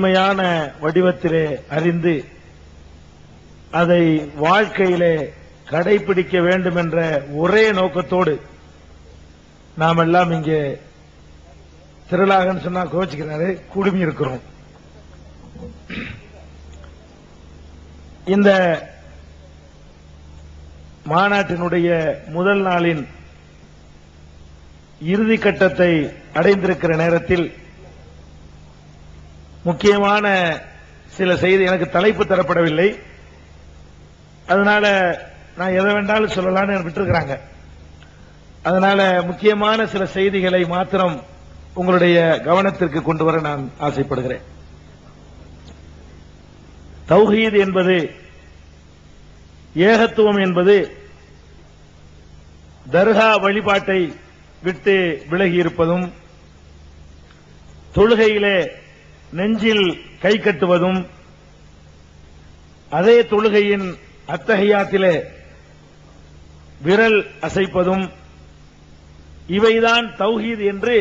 உண்மையான வடிவத்திலே அறிந்து அதை வாழ்க்கையிலே கடைபிடிக்க வேண்டும் என்ற ஒரே நோக்கத்தோடு நாம் எல்லாம் இங்கே திரளாகன்னு சொன்னா கோச்சிக்கிறாரு குடுமி இருக்கிறோம். இந்த மாநாட்டினுடைய முதல் நாளின் இறுதி கட்டத்தை அடைந்திருக்கிற நேரத்தில் முக்கியமான சில செய்தி, எனக்கு தலைப்பு தரப்படவில்லை, அதனால நான் எதை வேண்டாலும் சொல்லலாம்னு விட்டுருக்கிறாங்க. அதனால முக்கியமான சில செய்திகளை மாத்திரம் உங்களுடைய கவனத்திற்கு கொண்டு வர நான் ஆசைப்படுகிறேன். தௌஹீத் என்பது, ஏகத்துவம் என்பது தர்கா வழிபாட்டை விட்டு விலகி இருப்பதும், தொழுகையிலே நெஞ்சில் கை கட்டுவதும், அதே தொழுகையின் அத்தஹியாத்திலே விரல் அசைப்பதும், இவைதான் தௌஹீத் என்று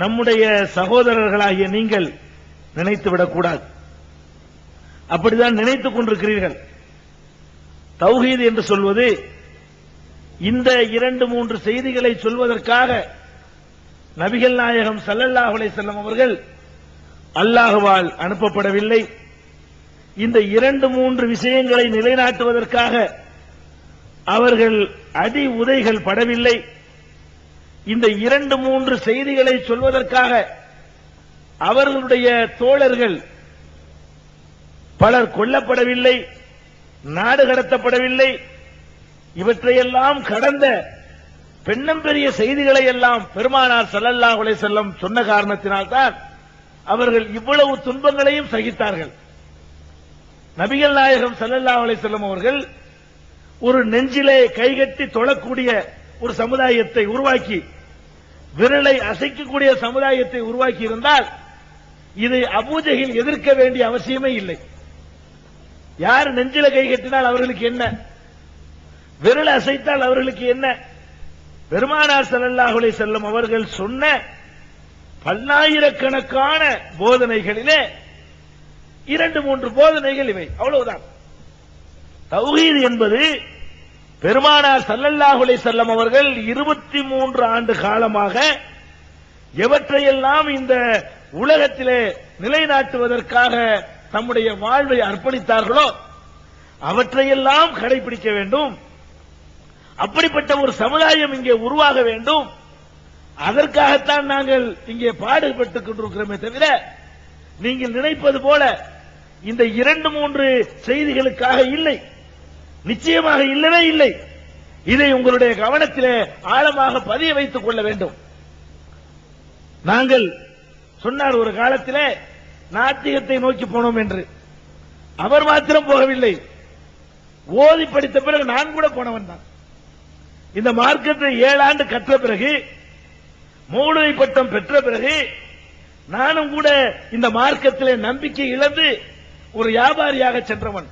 நம்முடைய சகோதரர்களாகிய நீங்கள் நினைத்துவிடக்கூடாது. அப்படிதான் நினைத்துக் கொண்டிருக்கிறீர்கள். தௌஹீத் என்று சொல்வது இந்த 2-3 செய்திகளை சொல்வதற்காக நபிகள் நாயகம் ஸல்லல்லாஹு அலைஹி வஸல்லம் அவர்கள் அல்லாஹ்வால் அனுப்பப்படவில்லை. இந்த 2-3 விஷயங்களை நிலைநாட்டுவதற்காக அவர்கள் அடி உதைகள் படவில்லை. இந்த 2-3 செய்திகளை சொல்வதற்காக அவர்களுடைய தோழர்கள் பலர் கொல்லப்படவில்லை, நாடு கடத்தப்படவில்லை. இவற்றையெல்லாம் கடந்த பெண்ணம்பெரிய செய்திகளை எல்லாம் பெருமானார் ஸல்லல்லாஹு அலைஹி வஸல்லம் சொன்ன காரணத்தினால்தான் அவர்கள் இவ்வளவு துன்பங்களையும் சகித்தார்கள். நபிகள் நாயகம் ஸல்லல்லாஹு அலைஹி வஸல்லம் அவர்கள் ஒரு நெஞ்சிலே கைகட்டி தொழக்கூடிய ஒரு சமுதாயத்தை உருவாக்கி, விரலை அசைக்கக்கூடிய சமுதாயத்தை உருவாக்கி இருந்தால் இதை அபூஜஹில் எதிர்க்க வேண்டிய அவசியமே இல்லை. யார் நெஞ்சில கை கட்டினால் அவர்களுக்கு என்ன, விரல் அசைத்தால் அவர்களுக்கு என்ன? பெருமானார் ஸல்லல்லாஹு அலைஹி வஸல்லம் அவர்கள் சொன்ன பல்லாயிரக்கணக்கான போதனைகளிலே 2-3 போதனைகள் இவை, அவ்வளவுதான். தௌஹீத் என்பது பெருமானார் ஸல்லல்லாஹு அலைஹி வஸல்லம் அவர்கள் 23 ஆண்டு காலமாக எவற்றையெல்லாம் இந்த உலகத்திலே நிலைநாட்டுவதற்காக தம்முடைய வாழ்வை அர்ப்பணித்தார்களோ அவற்றையெல்லாம் கடைபிடிக்க வேண்டும். அப்படிப்பட்ட ஒரு சமுதாயம் இங்கே உருவாக வேண்டும். அதற்காகத்தான் நாங்கள் இங்கே பாடுபட்டுக் கொண்டிருக்கிறோமே தவிர நீங்கள் நினைப்பது போல இந்த 2-3 செய்திகளுக்காக இல்லை, நிச்சயமாக இல்லவே இல்லை. இதை உங்களுடைய கவனத்திலே ஆழமாக பதிய வைத்துக் கொள்ள வேண்டும். நாங்கள் சொன்னார் ஒரு காலத்திலே நாத்திகத்தை நோக்கி போனோம் என்று. அவர் மாத்திரம் போகவில்லை, ஓதி படித்த பிறகு நான் கூட போனவன் தான். இந்த மார்க்கத்தை 7 ஆண்டு கற்ற பிறகு, மௌலவி பட்டம் பெற்ற பிறகு நானும் கூட இந்த மார்க்கத்திலே நம்பிக்கை இழந்து ஒரு வியாபாரியாக சென்றவன்,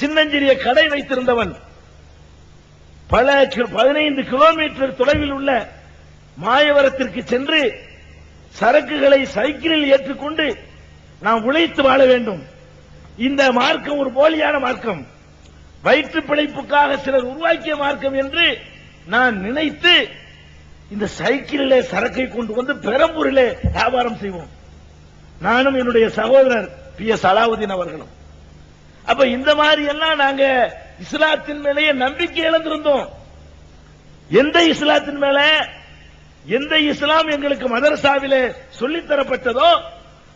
சின்னஞ்சிறிய கடை வைத்திருந்தவன், பல 15 கிலோமீட்டர் தொலைவில் உள்ள மாயவரத்திற்கு சென்று சரக்குகளை சைக்கிளில் ஏற்றுக்கொண்டு நாம் உழைத்து வாழ வேண்டும். இந்த மார்க்கம் ஒரு போலியான மார்க்கம், வயிற்று பிழைப்புக்காக சிலர் உருவாக்கிய மார்க்கம் என்று நான் நினைத்து இந்த சைக்கிளிலே சரக்கை கொண்டு வந்து பெரம்பூரிலே வியாபாரம் செய்வோம், நானும் என்னுடைய சகோதரர் PS அலாவுதீன் அவர்களும். அப்ப இந்த மாதிரி எல்லாம் நாங்க இஸ்லாத்தின் மேலேயே நம்பிக்கை இழந்திருந்தோம். எந்த இஸ்லாத்தின் மேல, எந்த இஸ்லாம் எங்களுக்கு மதரசாவிலே சொல்லித்தரப்பட்டதோ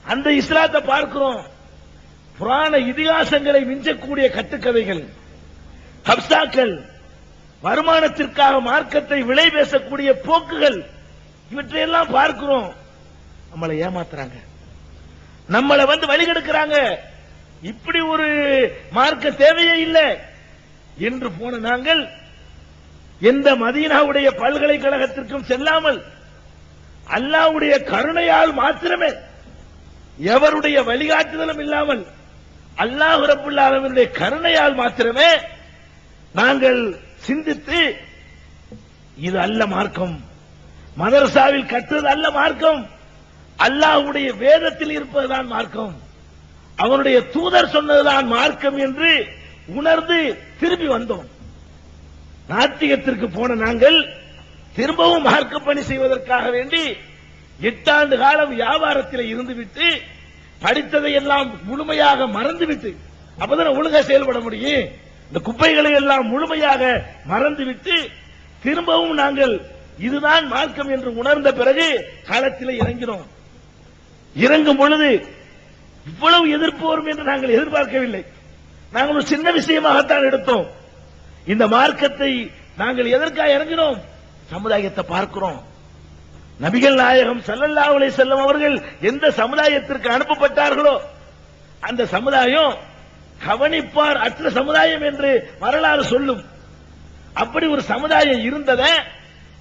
அந்த இஸ்லாத்தை பார்க்கிறோம். புராண இதிகாசங்களை மிஞ்சக்கூடிய கட்டுக்கதைகள், ஹப்சாக்கள், வருமானத்திற்காக மார்க்கத்தை விலை பேசக்கூடிய போக்குகள், இவற்றையெல்லாம் பார்க்கிறோம். நம்மளை ஏமாத்துறாங்க, நம்மளை வந்து வழிகெடுக்கிறாங்க. இப்படி ஒரு மார்க்க தேவையே இல்லை என்று போன நாங்கள் எந்த மதீனாவுடைய பல்கலைக்கழகத்திற்கும் செல்லாமல் அல்லாஹ்வுடைய கருணையால் மாத்திரமே, எவருடைய வழிகாட்டுதலும் இல்லாமல் அல்லாஹ் ரப்புல் ஆலமீனுடைய கருணையால் மாத்திரமே நாங்கள் சிந்தித்து இது அல்ல மார்க்கம், மதரசாவில் கற்றது அல்ல மார்க்கம், அல்லாஹ்வுடைய வேதத்தில் இருப்பதுதான் மார்க்கம், அவனுடைய தூதர் சொன்னதுதான் மார்க்கம் என்று உணர்ந்து திரும்பி வந்தோம். நாத்திகத்திற்கு போன நாங்கள் திரும்பவும் மார்க்க பணி செய்வதற்காக வேண்டி 8 ஆண்டு காலம் வியாபாரத்தில் இருந்துவிட்டு படித்ததை எல்லாம் முழுமையாக மறந்துவிட்டு, அப்பதான் ஒழுங்கா செயல்பட முடியும். இந்த குப்பைகளை எல்லாம் முழுமையாக மறந்துவிட்டு திரும்பவும் நாங்கள் இதுதான் மார்க்கம் என்று உணர்ந்த பிறகு காலத்தில் இறங்கினோம். இறங்கும் பொழுது இவ்வளவு எதிர்ப்பு வரும் என்று நாங்கள் எதிர்பார்க்கவில்லை. நாங்கள் ஒரு சின்ன விஷயமாகத்தான் எடுத்தோம். இந்த மார்க்கத்தை நாங்கள் எதற்காக இறங்கினோம்? சமுதாயத்தை பார்க்கிறோம். நபிகள் நாயகம் ஸல்லல்லாஹு அலைஹி வஸல்லம் அவர்கள் எந்த சமுதாயத்திற்கு அனுப்பப்பட்டார்களோ அந்த சமுதாயம் கவனிப்பார் அற்ற சமுதாயம் என்று வரலாறு சொல்லும். அப்படி ஒரு சமுதாயம் இருந்ததை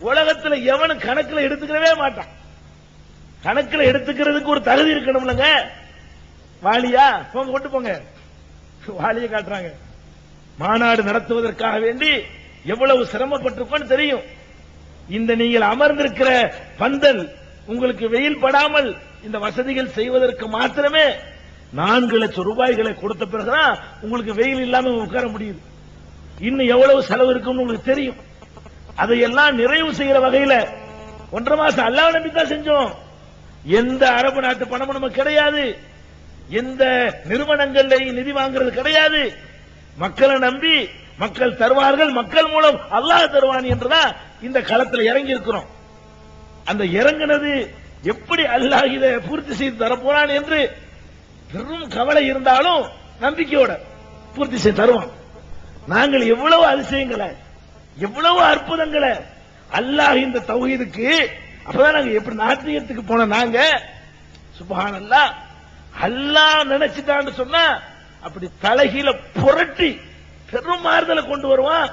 உலகத்தில் எவனும் கணக்கில் எடுத்துக்கவே மாட்டான். கணக்கில் எடுத்துக்கிறதுக்கு ஒரு தகுதி இருக்கணும்லங்க. வாலியா போங்க, கொண்டு போங்க, வாலியை காட்டுறாங்க. மாநாடு நடத்துவதற்காக வேண்டி எவ்வளவு சிரமப்பட்டிருக்கோன்னு தெரியும். இந்த நீங்கள் அமர்ந்திருக்கிற பந்தல் உங்களுக்கு வெயில் படாமல் இந்த வசதிகள் செய்வதற்கு மாத்திரமே 4 லட்சம் ரூபாய்களை கொடுத்த பிறகுதான் உங்களுக்கு வெயில் இல்லாம உட்கார முடியுது. இன்னும் எவ்வளவு செலவு இருக்கும்னு உங்களுக்கு தெரியும். அதையெல்லாம் நிறைவு செய்கிற வகையில 1.5 மாசம் அல்லாஹ் நம்பி தான் செஞ்சோம். எந்த அரபு நாட்டு பணமும் நமக்கு கிடையாது, எந்த நிறுவனங்கள்ல நிதி வாங்குறது கிடையாது. மக்களை நம்பி மக்கள் தருவார்கள், மக்கள் மூலம் அல்லாஹ் தருவான் என்றுதான் இந்த களத்தில் இறங்கி இருக்கிறோம். அந்த இறங்கினது எப்படி அல்லாஹ் இதை பூர்த்தி செய்து தரப்போறான் என்று பெரும் கவலை இருந்தாலும் நம்பிக்கையோட பூர்த்தி செய்து தருவான். நாங்கள் எவ்வளவு அதிசயங்களை, எவ்வளவு அற்புதங்களை அல்லாஹ் இந்த தௌஹீதுக்கு, அப்பதான் நாங்க எப்படி நாத்தியத்துக்கு போன நாங்க சுப்ஹானல்லாஹ், அல்லாஹ் நினைச்சிட்டான்னு சொன்னா அப்படி தலைகீழ புரட்டி பெரும் மாறுதலை கொண்டு வருவான்.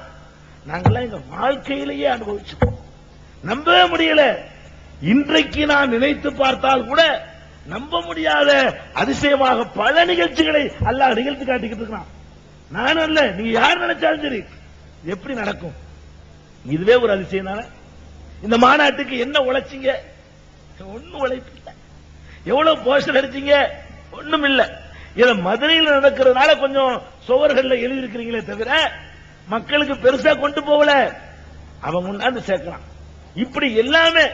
நாங்கெல்லாம் எங்க வாழ்க்கையிலேயே அனுபவிச்சோம், நம்பவே முடியல. இன்றைக்கு நான் நினைத்து பார்த்தால் கூட நம்ப முடியாத அதிசயமாக பல நிகழ்ச்சிகளை அல்லாஹ் நிகழ்த்தி காட்டிக்கிட்டு இருக்கான். நான் அல்ல, நீங்க யார் நினைச்சாலும் சரி எப்படி நடக்கும். இதுவே ஒரு அதிசயம் தானே. இந்த மாநாட்டுக்கு என்ன உழைச்சிங்க? ஒன்னும் உழைப்பு இல்ல. எவ்வளவு போஸ்டர் அடிச்சீங்க? ஒண்ணும் இல்ல. இத மதுரையில் நடக்கிறதுனால கொஞ்சம் சுவர்கள்ல எழுதியிருக்கிறீங்களே தவிர மக்களுக்கு பெருசா கொண்டு போகல. அவன் முன்னாடி சேர்க்கிறான். இப்படி எல்லாமே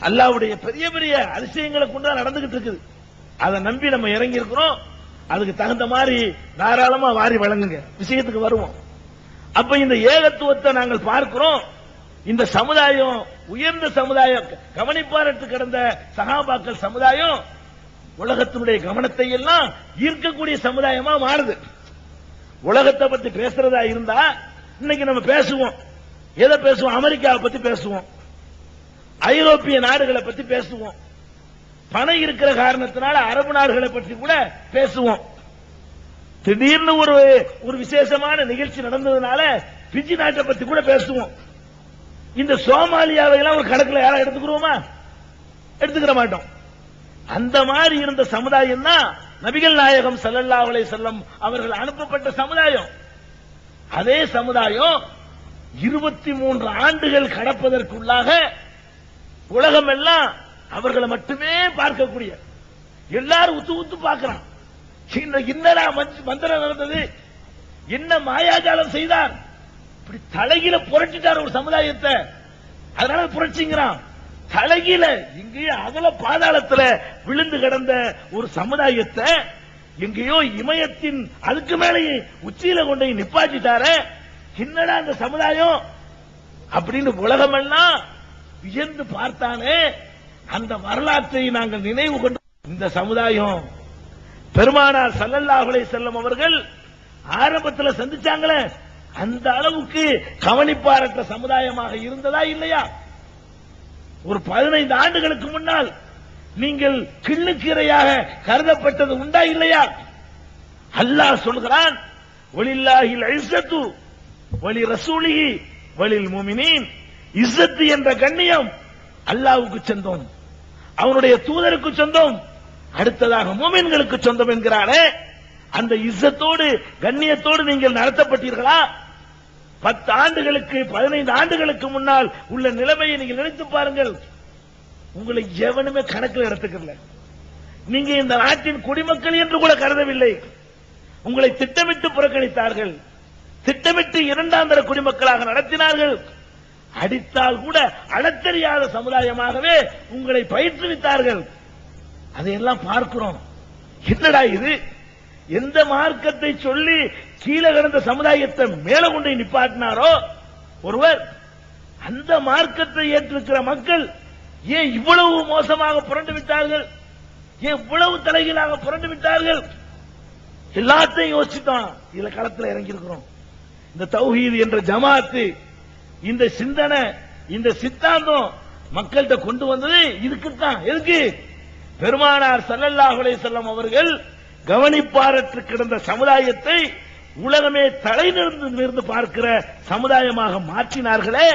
அல்லாஹ்வுடைய பெரிய பெரிய அதிசயங்களை கொண்டு நடந்துகிட்டு இருக்குது. அதை நம்பி நம்ம இறங்கி இருக்கிறோம். அதுக்கு தகுந்த மாதிரி தாராளமா வாரி வழங்குங்க. விஷயத்துக்கு வருவோம். அப்ப இந்த ஏகத்துவத்தை நாங்கள் பார்க்கிறோம். இந்த சமுதாயம் உயர்ந்த சமுதாயம், கவனிப்பாரற்று கிடந்த சஹாபாக்கள் சமுதாயம் உலகத்தினுடைய கவனத்தை எல்லாம் ஈர்க்கக்கூடிய சமுதாயமா மாறுது. உலகத்தை பத்தி பேசுறதா இருந்தா இன்னைக்கு நம்ம பேசுவோம். எதை பேசுவோம்? அமெரிக்காவை பத்தி பேசுவோம், ஐரோப்பிய நாடுகளை பத்தி பேசுவோம், பணம் இருக்கிற காரணத்தினால அரபு நாடுகளை பற்றி கூட பேசுவோம். திடீர்னு ஒரு விசேஷமான நிகழ்ச்சி நடந்ததுனால பிஜி நாட்டை பத்தி கூட பேசுவோம். இந்த சோமாலியாவை எல்லாம் ஒரு கணக்குல யாரா எடுத்துக்கிறோமா? எடுத்துக்கிற மாட்டோம். அந்த மாதிரி இருந்த சமுதாயம் தான் நபிகள் நாயகம் ஸல்லல்லாஹு அலைஹி வஸல்லம் அவர்கள் அனுப்பப்பட்ட சமுதாயம். அதே சமுதாயம் 23 ஆண்டுகள் கடப்பதற்குள்ளாக உலகம் எல்லாம் அவர்களை மட்டுமே பார்க்கக்கூடிய, எல்லாரும் உத்து உத்து பார்க்கிறான். என்னடா மந்திரம் நடந்தது, என்ன மாயாஜாலம் செய்தார், இப்படி தலைகீழ புரட்டிட்டார் ஒரு சமுதாயத்தை. அதனால புரட்சிங்கிறான். தலைகீழ எங்கேயோ அகல பாதாளத்துல விழுந்து கிடந்த ஒரு சமுதாயத்தை எங்கேயோ இமயத்தின் அதுக்கு மேலேயே உச்சியில கொண்டு நிப்பாட்டிட்டார. என்னடா அந்த சமுதாயம் அப்படின்னு உலகமெல்லாம் வியந்து பார்த்தானே. அந்த வரலாற்றை நாங்கள் நினைவு கொண்டு இந்த சமுதாயம் பெருமானார் ஸல்லல்லாஹு அலைஹி வஸல்லம் அவர்கள் ஆரம்பத்தில் சந்திச்சாங்களே, அந்த அளவுக்கு கவனிப்பாரற்ற சமுதாயமாக இருந்ததா இல்லையா? ஒரு 15 ஆண்டுகளுக்கு முன்னால் நீங்கள் கிள்ளுக்கீரையாக கருதப்பட்டது உண்டா இல்லையா? அல்லாஹ் சொல்கிறான், வலில்லாஹில் இஸ்ஸத்து வலி ரசூலிஹி வலில் முஃமினீன். இஸ்ஸத் என்ற கண்ணியம் அல்லாஹ்வுக்கு சொந்தம், அவனுடைய தூதருக்கு சொந்தம், அடுத்ததாக முஃமின்களுக்கு சொந்தம் என்கிறானே. அந்த இஸ்ஸத்தோடு கண்ணியத்தோடு நீங்கள் நடத்தப்பட்டீர்களா? 10 ஆண்டுகளுக்கு 15 ஆண்டுகளுக்கு முன்னால் உள்ள நிலைமையை நீங்கள் நினைத்து பாருங்கள். உங்களை எவனுமே கணக்கில் எடுத்துக்கல. நீங்க இந்த நாட்டின் குடிமக்கள் என்று கூட கருதவில்லை. உங்களை திட்டமிட்டு புறக்கணித்தார்கள். திட்டமிட்டு இரண்டாம் தர குடிமக்களாக நடத்தினார்கள். அடித்தால் கூட அழத்தெரியாத சமுதாயமாகவே உங்களை பயிற்றுவித்தார்கள். அதையெல்லாம் பார்க்கிறோம். என்னடா இது? எந்த மார்க்கத்தை சொல்லி கீழே கிடந்த சமுதாயத்தை மேல கொண்டு நிப்பாட்டினாரோ ஒருவர், அந்த மார்க்கத்தை ஏற்றிருக்கிற மக்கள் ஏன் இவ்வளவு மோசமாக புரண்டு விட்டார்கள்? ஏன் இவ்வளவு தலைகீழாக புரண்டு விட்டார்கள்? எல்லாத்தையும் யோசிச்சுட்டோம். இதுல களத்தில் இறங்கி இருக்கிறோம். இந்த தௌஹீத் என்ற ஜமாத்து, இந்த சிந்தனை, இந்த சித்தாந்தம் மக்கள்கிட்ட கொண்டு வந்தது இதுக்குத்தான். எதுக்கு? பெருமானார் ஸல்லல்லாஹு அலைஹி வஸல்லம் அவர்கள் கவனிப்பாரற்று கிடந்த சமுதாயத்தை உலகமே தலை நிமிர்ந்து பார்க்கிற சமுதாயமாக மாற்றினார்களே,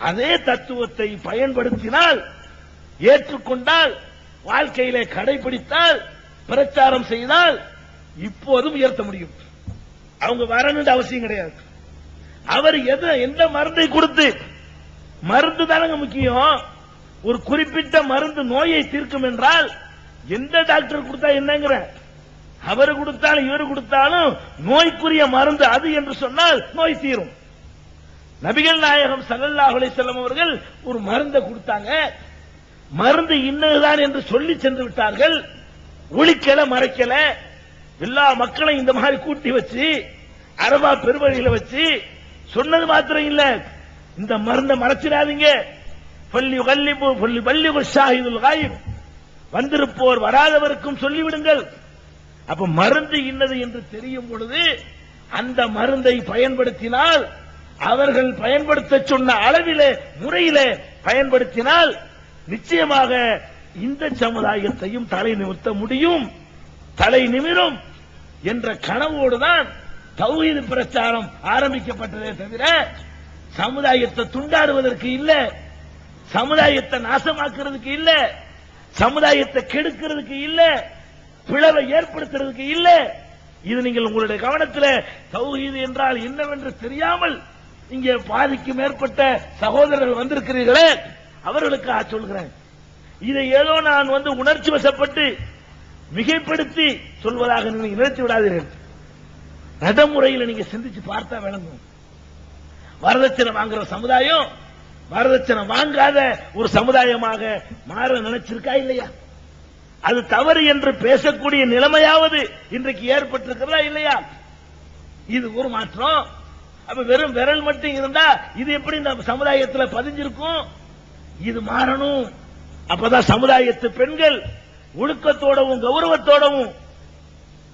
அதே தத்துவத்தை பயன்படுத்தினால், ஏற்றுக்கொண்டால், வாழ்க்கையிலே கடைபிடித்தால், பிரச்சாரம் செய்தால் இப்போதும் உயர்த்த முடியும். அவங்க வரணுன்ற அவசியம் கிடையாது. அவர் எந்த மருந்தை கொடுத்து, மருந்து தானங்க முக்கியம். ஒரு குறிப்பிட்ட மருந்து நோயை தீர்க்கும் என்றால் எந்த டாக்டர் கொடுத்தா என்னங்கிற, அவர் கொடுத்தாலும் இவர் கொடுத்தாலும் நோய்க்குரிய மருந்து அது என்று சொன்னால் நோய் தீரும். நபிகள் நாயகம் ஸல்லல்லாஹு அலைஹி வஸல்லம் அவர்கள் ஒரு மருந்தை கொடுத்தாங்க. மருந்து இன்னதுதான் என்று சொல்லி சென்று விட்டார்கள். ஒளிக்கல, மறைக்கல. எல்லா மக்களையும் இந்த மாதிரி கூட்டி வச்சு அரபா பெருவழியில வச்சு சொன்னது மாத்திரம் இல்ல, இந்த மருந்தை மறைச்சிடாதீங்க. வந்திருப்போர் வராதவருக்கும் சொல்லிவிடுங்கள். அப்ப மருந்து இன்னது என்று தெரியும் பொழுது அந்த மருந்தை பயன்படுத்தினால், அவர்கள் பயன்படுத்த சொன்ன அளவிலே முறையிலே பயன்படுத்தினால் நிச்சயமாக இந்த சமுதாயத்தையும் தலை நிமிர்த்த முடியும், தலை நிமிரும் என்ற கனவோடுதான் தௌஹீத் பிரச்சாரம் ஆரம்பிக்கப்பட்டதே தவிர சமுதாயத்தை துண்டாடுவதற்கு இல்ல, சமுதாயத்தை நாசமாக்குறதுக்கு இல்ல, சமுதாயத்தை கெடுக்கிறதுக்கு இல்ல, பிளவை ஏற்படுத்துறதுக்கு இல்ல. இது நீங்கள் உங்களுடைய கவனத்தில் தௌஹீத் என்றால் என்னவென்று தெரியாமல் இங்கே பாதிக்கு மேற்பட்ட சகோதரர்கள் வந்திருக்கிறீர்களே, அவர்களுக்காக சொல்கிறேன். இதை ஏதோ நான் உணர்ச்சி வசப்பட்டு மிகைப்படுத்தி சொல்வதாக நீங்கள் நினைத்து விடாதீர்கள். நடைமுறையில் நீங்க சிந்திச்சு பார்த்தா விளங்கும். வரதட்சணை வாங்குற சமுதாயம் வரதட்சணை வாங்காத ஒரு சமுதாயமாக மாற நினைச்சிருக்கா இல்லையா? அது தவறு என்று பேசக்கூடிய நிலைமையாவது இன்றைக்கு ஏற்பட்டிருக்கிறதா இல்லையா? இது ஒரு மாற்றம். அப்ப வெறும் விரல் மட்டும் இருந்தா இது எப்படி இந்த சமுதாயத்தில் பதிஞ்சிருக்கும்? இது மாறணும். அப்பதான் சமுதாயத்து பெண்கள் ஒழுக்கத்தோடவும் கௌரவத்தோடவும்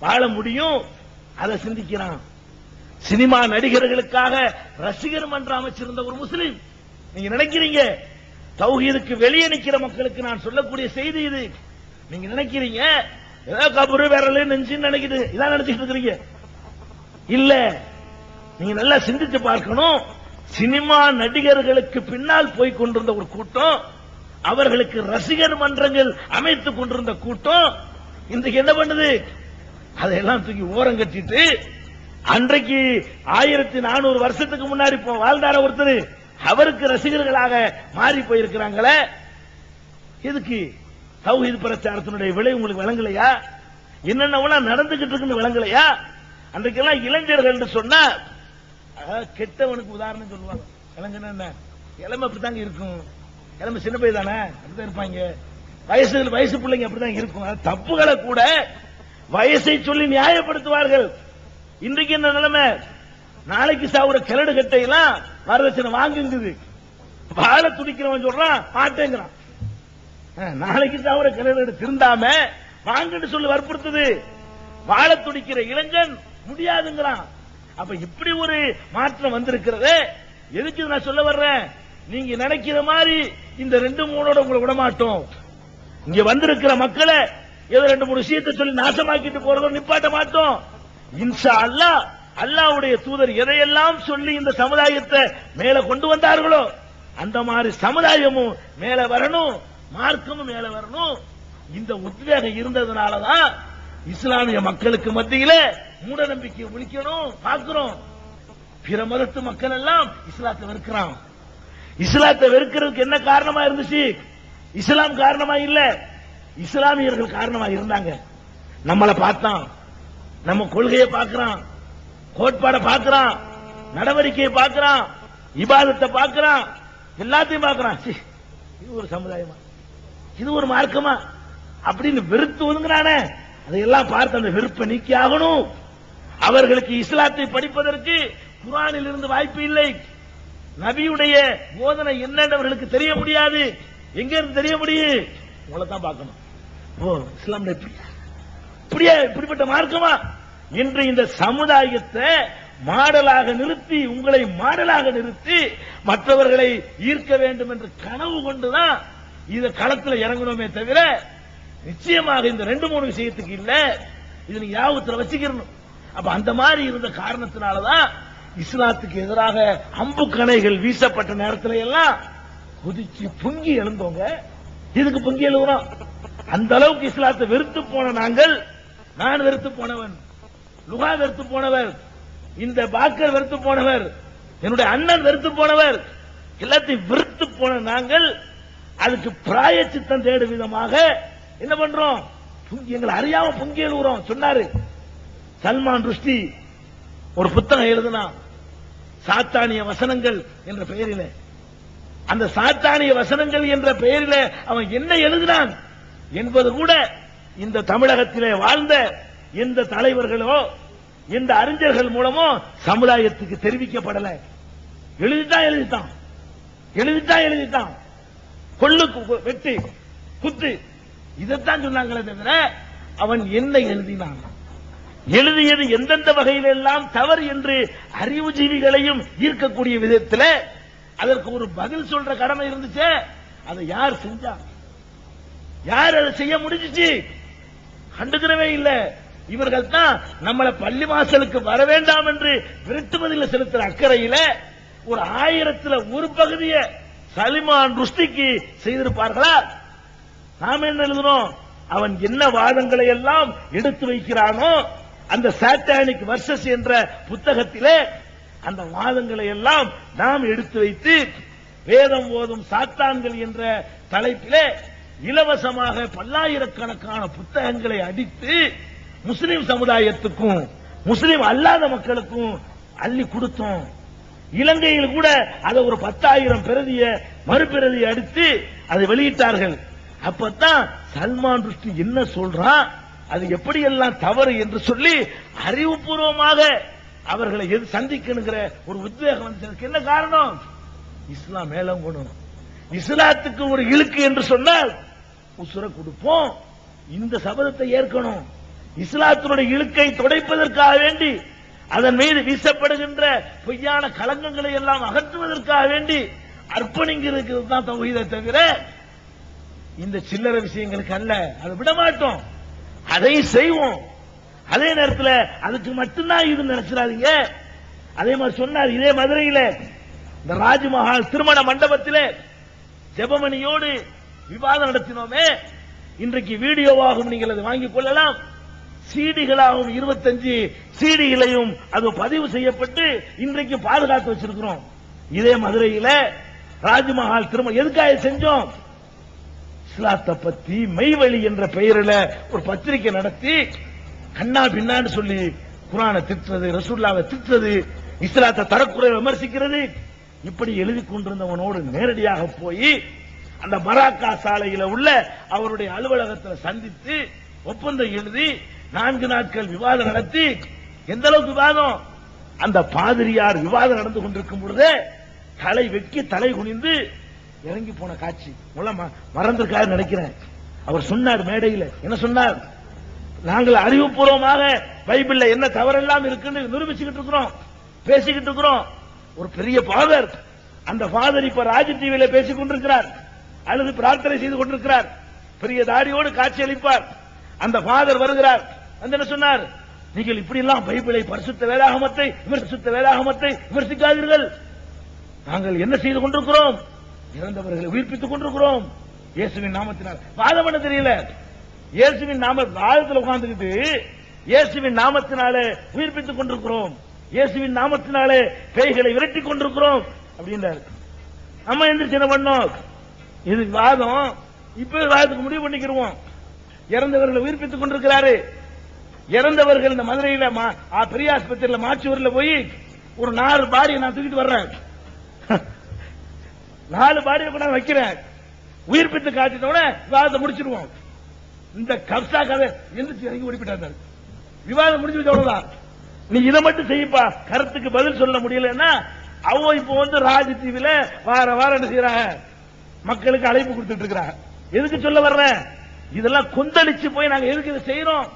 வாழ முடியும். அதை சிந்திக்கிறான். சினிமா நடிகர்களுக்காக ரசிகர் மன்றம் அமைச்சிருந்த ஒரு முஸ்லிம். நீங்க நினைக்கிறீங்க தௌஹீதுக்கு வெளியே நிக்கிற மக்களுக்கு நான் சொல்லக்கூடிய செய்தி இது. நீங்க நினைக்கிறீங்க ஏதோ கபரு விரல் நெஞ்சுன்னு நினைக்குது, இதான் நினைச்சிட்டு இருக்கிறீங்க. இல்ல, நீங்க நல்லா சிந்திச்சு பார்க்கணும். சினிமா நடிகர்களுக்கு பின்னால் போய் கொண்டிருந்த ஒரு கூட்டம், அவர்களுக்கு ரசிகர் மன்றங்கள் அமைத்துக் கொண்டிருந்த கூட்டம் இன்றைக்கு என்ன பண்ணுது? அதையெல்லாம் தூக்கி ஓரம் கட்டிட்டு, அன்றைக்கு 1400 வருஷத்துக்கு முன்னாடி வாழ்ந்தார ஒருத்தர், அவருக்கு ரசிகர்களாக மாறி போயிருக்கிறாங்களே. எதுக்கு? தௌஹீத் பிரச்சாரத்தினுடைய விலை உங்களுக்கு விளங்கலையா? என்னென்ன நடந்துகிட்டு இருக்குன்னு விளங்கலையா? அன்றைக்கெல்லாம் இளைஞர்கள் என்று சொன்னா கெட்டவனுக்கு உதாரணம் சொல்லுவாங்க. இளைஞன் என்ன இளமை அப்படித்தாங்க இருக்கும், இளமை சின்ன பையன் தானே அப்படிதான் இருப்பாங்க, வயசு பிள்ளைங்க அப்படிதான் இருக்கும். தப்புகளை கூட வயசை சொல்லி நியாயப்படுத்துவார்கள். இன்றைக்கு என்ன நிலைமை? நாளைக்கு சாவுற கிளடு கட்டையெல்லாம் வரதட்சணை வாங்குங்குது. வாழ துடிக்கிறவன் சொல்றான் மாட்டேங்கிறான். நாளைக்கு சாவுற கிளடு திருந்தாம வாங்கன்னு சொல்லி வற்புறுத்துது. வாழ துடிக்கிற இளைஞன் முடியாதுங்கிறான். அப்ப இப்படி ஒரு மாற்றம் வந்திருக்கிறது. எதுக்கு நான் சொல்ல வர்றேன்? நீங்க நினைக்கிற மாதிரி இந்த 2-3 உங்களை விட மாட்டோம். இங்க வந்திருக்கிற மக்களை ஏதோ 2-3 விஷயத்தை சொல்லி நாசமாக்கிட்டு போறதோ நிப்பாட்ட மாட்டோம். இன்ஷா அல்லாஹ், அல்லாஹ்வுடைய தூதர் எதையெல்லாம் சொல்லி இந்த சமுதாயத்தை மேல கொண்டு வந்தார்களோ அந்த மாதிரி சமுதாயமும் மேல வரணும், மார்க்கமும் மேல வரணும். இந்த உத்வேகம் இருந்ததுனாலதான் இஸ்லாமிய மக்களுக்கு மத்தியில மூட நம்பிக்கை ஒழிக்கணும் பார்க்கிறோம். பிற மதத்து மக்கள் எல்லாம் இஸ்லாத்தை வெறுக்கிறான். இஸ்லாத்தை வெறுக்கிறதுக்கு என்ன காரணமா இருந்துச்சு? இஸ்லாம் காரணமா இல்ல, இஸ்லாமியர்கள் காரணமா இருந்தாங்க. நம்மளை பார்த்தான், நம்ம கொள்கையை பார்க்கிறான், கோட்பாடை பார்க்கிறான், நடவடிக்கையை பார்க்கிறான், இபாதத்தை பார்க்கிறான், எல்லாத்தையும் பார்க்கிறான். இது ஒரு சமுதாயமா, இது ஒரு மார்க்கமா அப்படின்னு வெறுத்து ஒதுங்குறானே, அதையெல்லாம் பார்த்து அந்த வெறுப்பை நீக்கி ஆகணும். அவர்களுக்கு இஸ்லாத்தை படிப்பதற்கு குர்ஆனில் இருந்து வாய்ப்பு இல்லை. நபியுடைய போதனை என்னவர்களுக்கு தெரிய முடியாது. எங்க இருந்து தெரிய முடியும்? உங்களை தான் பார்க்கணும். ஓ, இஸ்லாம் இப்படிப்பட்ட மார்க்கமா என்று இந்த சமுதாயத்தை மாடலாக நிறுத்தி, உங்களை மாடலாக நிறுத்தி மற்றவர்களை ஈர்க்க வேண்டும் என்று கனவு கொண்டுதான் இந்த களத்தில் இறங்கணுமே தவிர நிச்சயமாக இந்த 2-3 விஷயத்துக்கு இல்ல. இது நீங்க ஞாபகத்தில் வச்சுக்கணும். அப்ப அந்த மாதிரி இருந்த காரணத்தினாலதான் இஸ்லாத்துக்கு எதிராக அம்பு கணைகள் வீசப்பட்ட நேரத்தில் எல்லாம் குதிச்சு பொங்கி எழுந்தோங்க. இதுக்கு பொங்கி எழுதுறோம். அந்த அளவுக்கு இஸ்லாத்தை வெறுத்து போன நாங்கள், நான் வெறுத்து போனவன், லுகா வெறுத்து போனவர், இந்த பாக்கர் வெறுத்து போனவர், என்னுடைய அண்ணன் வெறுத்து போனவர், எல்லாத்தையும் வெறுத்து போன நாங்கள் அதுக்கு பிராயச்சித்தம் தேடும் விதமாக என்ன பண்றோம்? எங்களை அறியாம பொங்கி எழுதுறோம். சொன்னாரு சல்மான் ருஷ்டி ஒரு புத்தகம் எழுதுனா, சாத்தானிய வசனங்கள் என்ற பெயரில. அந்த சாத்தானிய வசனங்கள் என்ற பெயரில அவன் என்ன எழுதினான் என்பது கூட இந்த தமிழகத்திலே வாழ்ந்த எந்த தலைவர்களோ எந்த அறிஞர்கள் மூலமோ சமுதாயத்துக்கு தெரிவிக்கப்படல. எழுதிட்டான் கொள்ளு வெட்டி குத்து இதைத்தான் சொன்னாங்களே தவிர அவன் என்ன எழுதினான், எழுதியது எந்தெந்த வகையில் எல்லாம் தவறு என்று அறிவுஜீவிகளையும் ஈர்க்கக்கூடிய விதத்தில் அதற்கு ஒரு பதில் சொல்ற கடமை இருந்துச்சு. அதை யார் செஞ்சா? யார் அதை செய்ய முடிஞ்சிச்சு? கண்டுக்கிறவே இல்ல. இவர்கள் தான் நம்மளை பள்ளி வாசலுக்கு வர வேண்டாம் என்று விரட்டுவதில் செலுத்துற அக்கறையில ஒரு 1000ல் ஒரு பகுதியை சல்மான் ருஷ்டிக்கு செய்திருப்பார்களா? நாம என்ன எழுதுறோம்? அவன் என்ன வாதங்களை எல்லாம் எடுத்து வைக்கிறானோ அந்த சாட்டானிக் வர்சஸ் என்ற புத்தகத்திலே அந்த வாதங்களை எல்லாம் நாம் எடுத்து வைத்து வேதம் ஓதும் சாத்தான்கள் என்ற தலைப்பிலே இலவசமாக பல்லாயிரக்கணக்கான புத்தகங்களை அடித்து முஸ்லிம் சமுதாயத்துக்கும் முஸ்லிம் அல்லாத மக்களுக்கும் அள்ளி கொடுத்தோம். இலங்கையில் கூட அதை ஒரு 10,000 பிரதிய மறுபிரதியை அடித்து அதை வெளியிட்டார்கள். அப்பதான் சல்மான் ருஷ்டி என்ன சொல்றான், அது எப்படியெல்லாம் தவறு என்று சொல்லி அறிவுபூர்வமாக அவர்களை சந்திக்கணுங்கிற ஒரு உத்வேகம் வந்ததுக்கு என்ன காரணம்? இஸ்லாம் மேலங்கணும். இஸ்லாத்துக்கு ஒரு இழுக்கு என்று சொன்னால் உசுர கொடுப்போம். இந்த சபதத்தை ஏற்கணும். இஸ்லாத்தினுடைய இழுக்கை துடைப்பதற்காக வேண்டி, அதன் மீது வீசப்படுகின்ற பொய்யான களங்கங்களை எல்லாம் அகற்றுவதற்காக வேண்டி அர்ப்பணிங்கிறது தான் தௌஹீதை தவிர இந்த சில்லற விஷயங்களுக்கு அல்ல. அதை விட மாட்டோம், அதை செய்வோம். அதே நேரத்தில் அதுக்கு மட்டும்தான் இது நினைச்சிடாதீங்க. அதே மாதிரி சொன்னார் இதே மதுரையில் இந்த ராஜ்மஹால் திருமண மண்டபத்திலே ஜெபமணியோடு விவாதம் நடத்தினோமே, இன்றைக்கு வீடியோவாகவும் நீங்கள் அதை வாங்கிக் கொள்ளலாம், சீடிகளாகவும் 25 சீடிகளையும் அது பதிவு செய்யப்பட்டு இன்றைக்கு பாதுகாத்து வச்சிருக்கிறோம். இதே மதுரையில் ராஜ்மஹால் திருமணம் எதுக்காக செஞ்சோம்? இஸ்லாத்தை பத்தி மெய்வழி என்ற பெயரில் ஒரு பத்திரிகை நடத்தி கண்ணா பின்னான்னு சொல்லி குர்ஆனை திட்டுறது, ரசூலுல்லாஹ்வை திட்டுறது, இஸ்லாத்தை தரக்குறை விமர்சிக்கிறது, இப்படி எழுதி கொண்டிருந்தவனோடு நேரடியாக போய் அந்த மராக்கா சாலையில் உள்ள அவருடைய அலுவலகத்தில் சந்தித்து ஒப்பந்தம் எழுதி 4 நாட்கள் விவாதம் நடத்தி, எந்த அளவுக்கு விவாதம், அந்த பாதிரியார் விவாதம் நடந்து கொண்டிருக்கும் பொழுது தலை வெக்கி தலை குனிந்து இறங்கி போன காட்சி மறந்திருக்காரு நினைக்கிறேன். அவர் சொன்னார் மேடையில், என்ன சொன்னார்? நாங்கள் அறிவுபூர்வமாக பைபிள்ல என்ன தவறெல்லாம் இருக்குன்னு நிரூபிச்சுக்கிட்டு இருக்கிறோம், பேசிக்கிட்டு இருக்கிறோம். ஒரு பெரிய ஃபாதர், அந்த ஃபாதர் இப்ப ராஜ் டிவியில பேசிக் கொண்டிருக்கிறார், அல்லது பிரார்த்தனை செய்து கொண்டிருக்கிறார், பெரிய தாடியோடு காட்சி அளிப்பார். அந்த ஃபாதர் வருகிறார், வந்து என்ன சொன்னார்? நீங்கள் இப்படி எல்லாம் பைபிளை பரிசுத்த வேதாகமத்தை விமர்சிக்காதீர்கள். நாங்கள் என்ன செய்து கொண்டிருக்கிறோம்? இறந்தவர்களை உயிர்ப்பித்துக் கொண்டிருக்கிறோம் இயேசுவின் நாமத்தினால். வாதம் பண்ண தெரியல. இயேசுவின் நாமத்தில் உட்கார்ந்துக்கிட்டு இயேசுவின் நாமத்தினாலே உயிர்ப்பித்துக் கொண்டிருக்கிறோம், இயேசுவின் நாமத்தினாலே பேய்களை விரட்டிக் கொண்டிருக்கிறோம் அப்படின்றார். நம்ம எந்திரிச்சு என்ன பண்ணோம்? இது வாதம், இப்ப விவாதத்துக்கு முடிவு பண்ணிக்கிறோம். இறந்தவர்களை உயிர்ப்பித்துக் கொண்டிருக்கிறாரு. இறந்தவர்கள் இந்த மதுரையில பெரிய ஆஸ்பத்திரியில மாச்சூர்ல போய் ஒரு 4 பாடியை நான் தூக்கிட்டு வர்றேன். 4 பாடியை கூட வைக்கிறேன். உயிர்ப்பித்து காட்டினோட விவாதத்தை முடிச்சிருவோம். இந்த கப்சா கதை எந்திரிச்சு இறங்கி ஓடிப்பிட்டாரு. விவாதம் முடிஞ்சு அவ்வளவுதான். நீ இதை மட்டும் செய்யப்பா, கருத்துக்கு பதில் சொல்ல முடியலன்னா அவ இப்ப வந்து ராஜ் டிவில வாரம் என்ன செய்யறாங்க, மக்களுக்கு அழைப்பு கொடுத்துட்டு இருக்கிறாங்க. எதுக்கு சொல்ல வர்றேன், இதெல்லாம் கொந்தளிச்சு போய் நாங்க எதுக்கு இதை செய்யறோம்?